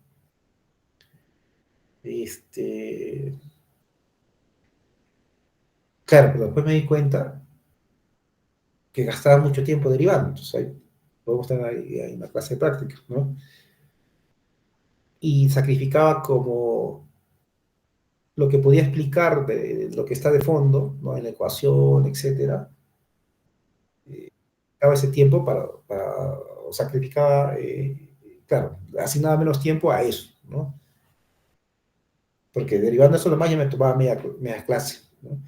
Claro, pero después me di cuenta que gastaba mucho tiempo derivando. Entonces ahí podemos tener ahí una clase de práctica, ¿no? Y sacrificaba como lo que podía explicar de lo que está de fondo, ¿no? En la ecuación, etcétera. Daba ese tiempo o sacrificaba, claro, asignaba menos tiempo a eso, ¿no? Porque derivando eso lo más ya me tomaba media clase, ¿no?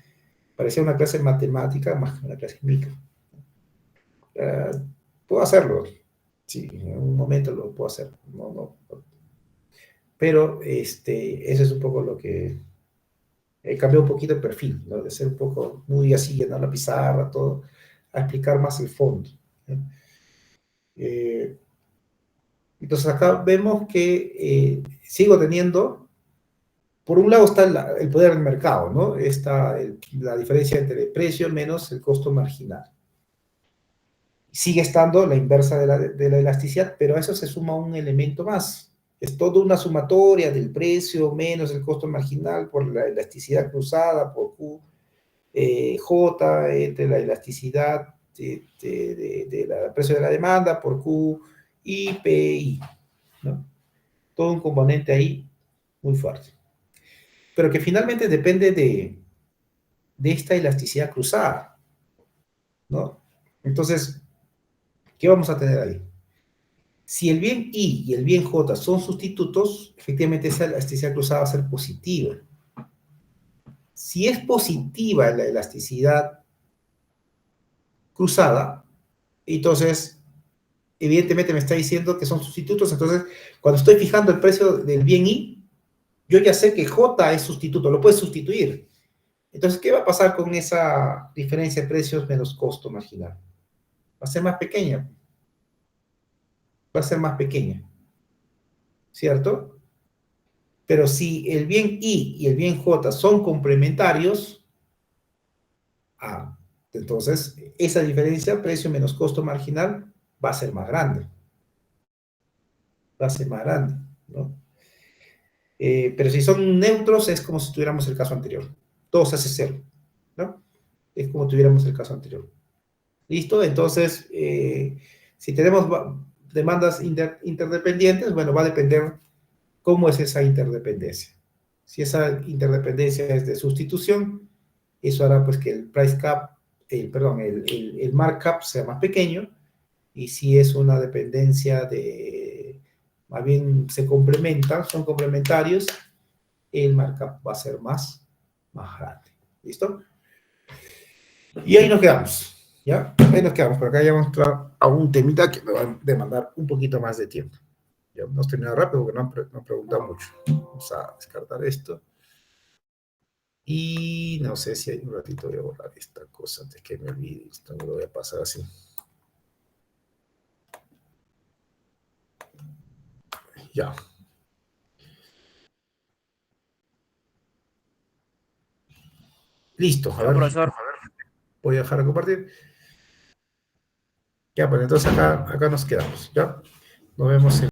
Parecía una clase de matemática más que una clase de micro. Eh, Puedo hacerlo, sí, en un momento lo puedo hacer, pero eso es un poco lo que cambió un poquito el perfil, ¿no? De ser un poco muy así, llenar la pizarra, todo, a explicar más el fondo, ¿no? Eh, entonces acá vemos que sigo teniendo, por un lado está el poder del mercado, ¿no? Está la diferencia entre el precio menos el costo marginal. Sigue estando la inversa de la elasticidad, pero a eso se suma un elemento más. Es toda una sumatoria del precio menos el costo marginal por la elasticidad cruzada, por Q, J, entre la elasticidad del precio de la demanda, por Q, y PI, ¿no? Todo un componente ahí muy fuerte. Pero que finalmente depende de esta elasticidad cruzada, ¿no? Entonces, ¿qué vamos a tener ahí? Si el bien I y el bien J son sustitutos, efectivamente esa elasticidad cruzada va a ser positiva. Si es positiva la elasticidad cruzada, entonces evidentemente me está diciendo que son sustitutos, entonces cuando estoy fijando el precio del bien I, yo ya sé que J es sustituto, lo puedes sustituir. Entonces, ¿qué va a pasar con esa diferencia de precios menos costo marginal? Va a ser más pequeña, va a ser más pequeña, ¿cierto? Pero si el bien I y el bien J son complementarios, entonces esa diferencia, precio menos costo marginal, va a ser más grande. Va a ser más grande, ¿no? Pero si son neutros, es como si tuviéramos el caso anterior. Todo se hace cero, ¿no? Es como tuviéramos el caso anterior. ¿Listo? Entonces, si tenemos demandas interdependientes, bueno, va a depender cómo es esa interdependencia. Si esa interdependencia es de sustitución, eso hará pues que el price cap, perdón, el markup sea más pequeño, y si es una dependencia más bien se complementan, son complementarios, el markup va a ser más grande. ¿Listo? Y ahí nos quedamos. ¿Ya? Ahí nos quedamos. Por acá ya vamos a entrar a un temita que me va a demandar un poquito más de tiempo. Ya hemos terminado rápido porque no han preguntado mucho. Vamos a descartar esto. Y no sé si hay un ratito voy a borrar esta cosa antes que me olvide. Esto no lo voy a pasar así. Ya. Listo. A Ya, ver. profesor. Voy a dejar de compartir. Ya, pues entonces acá nos quedamos, ¿ya? Nos vemos en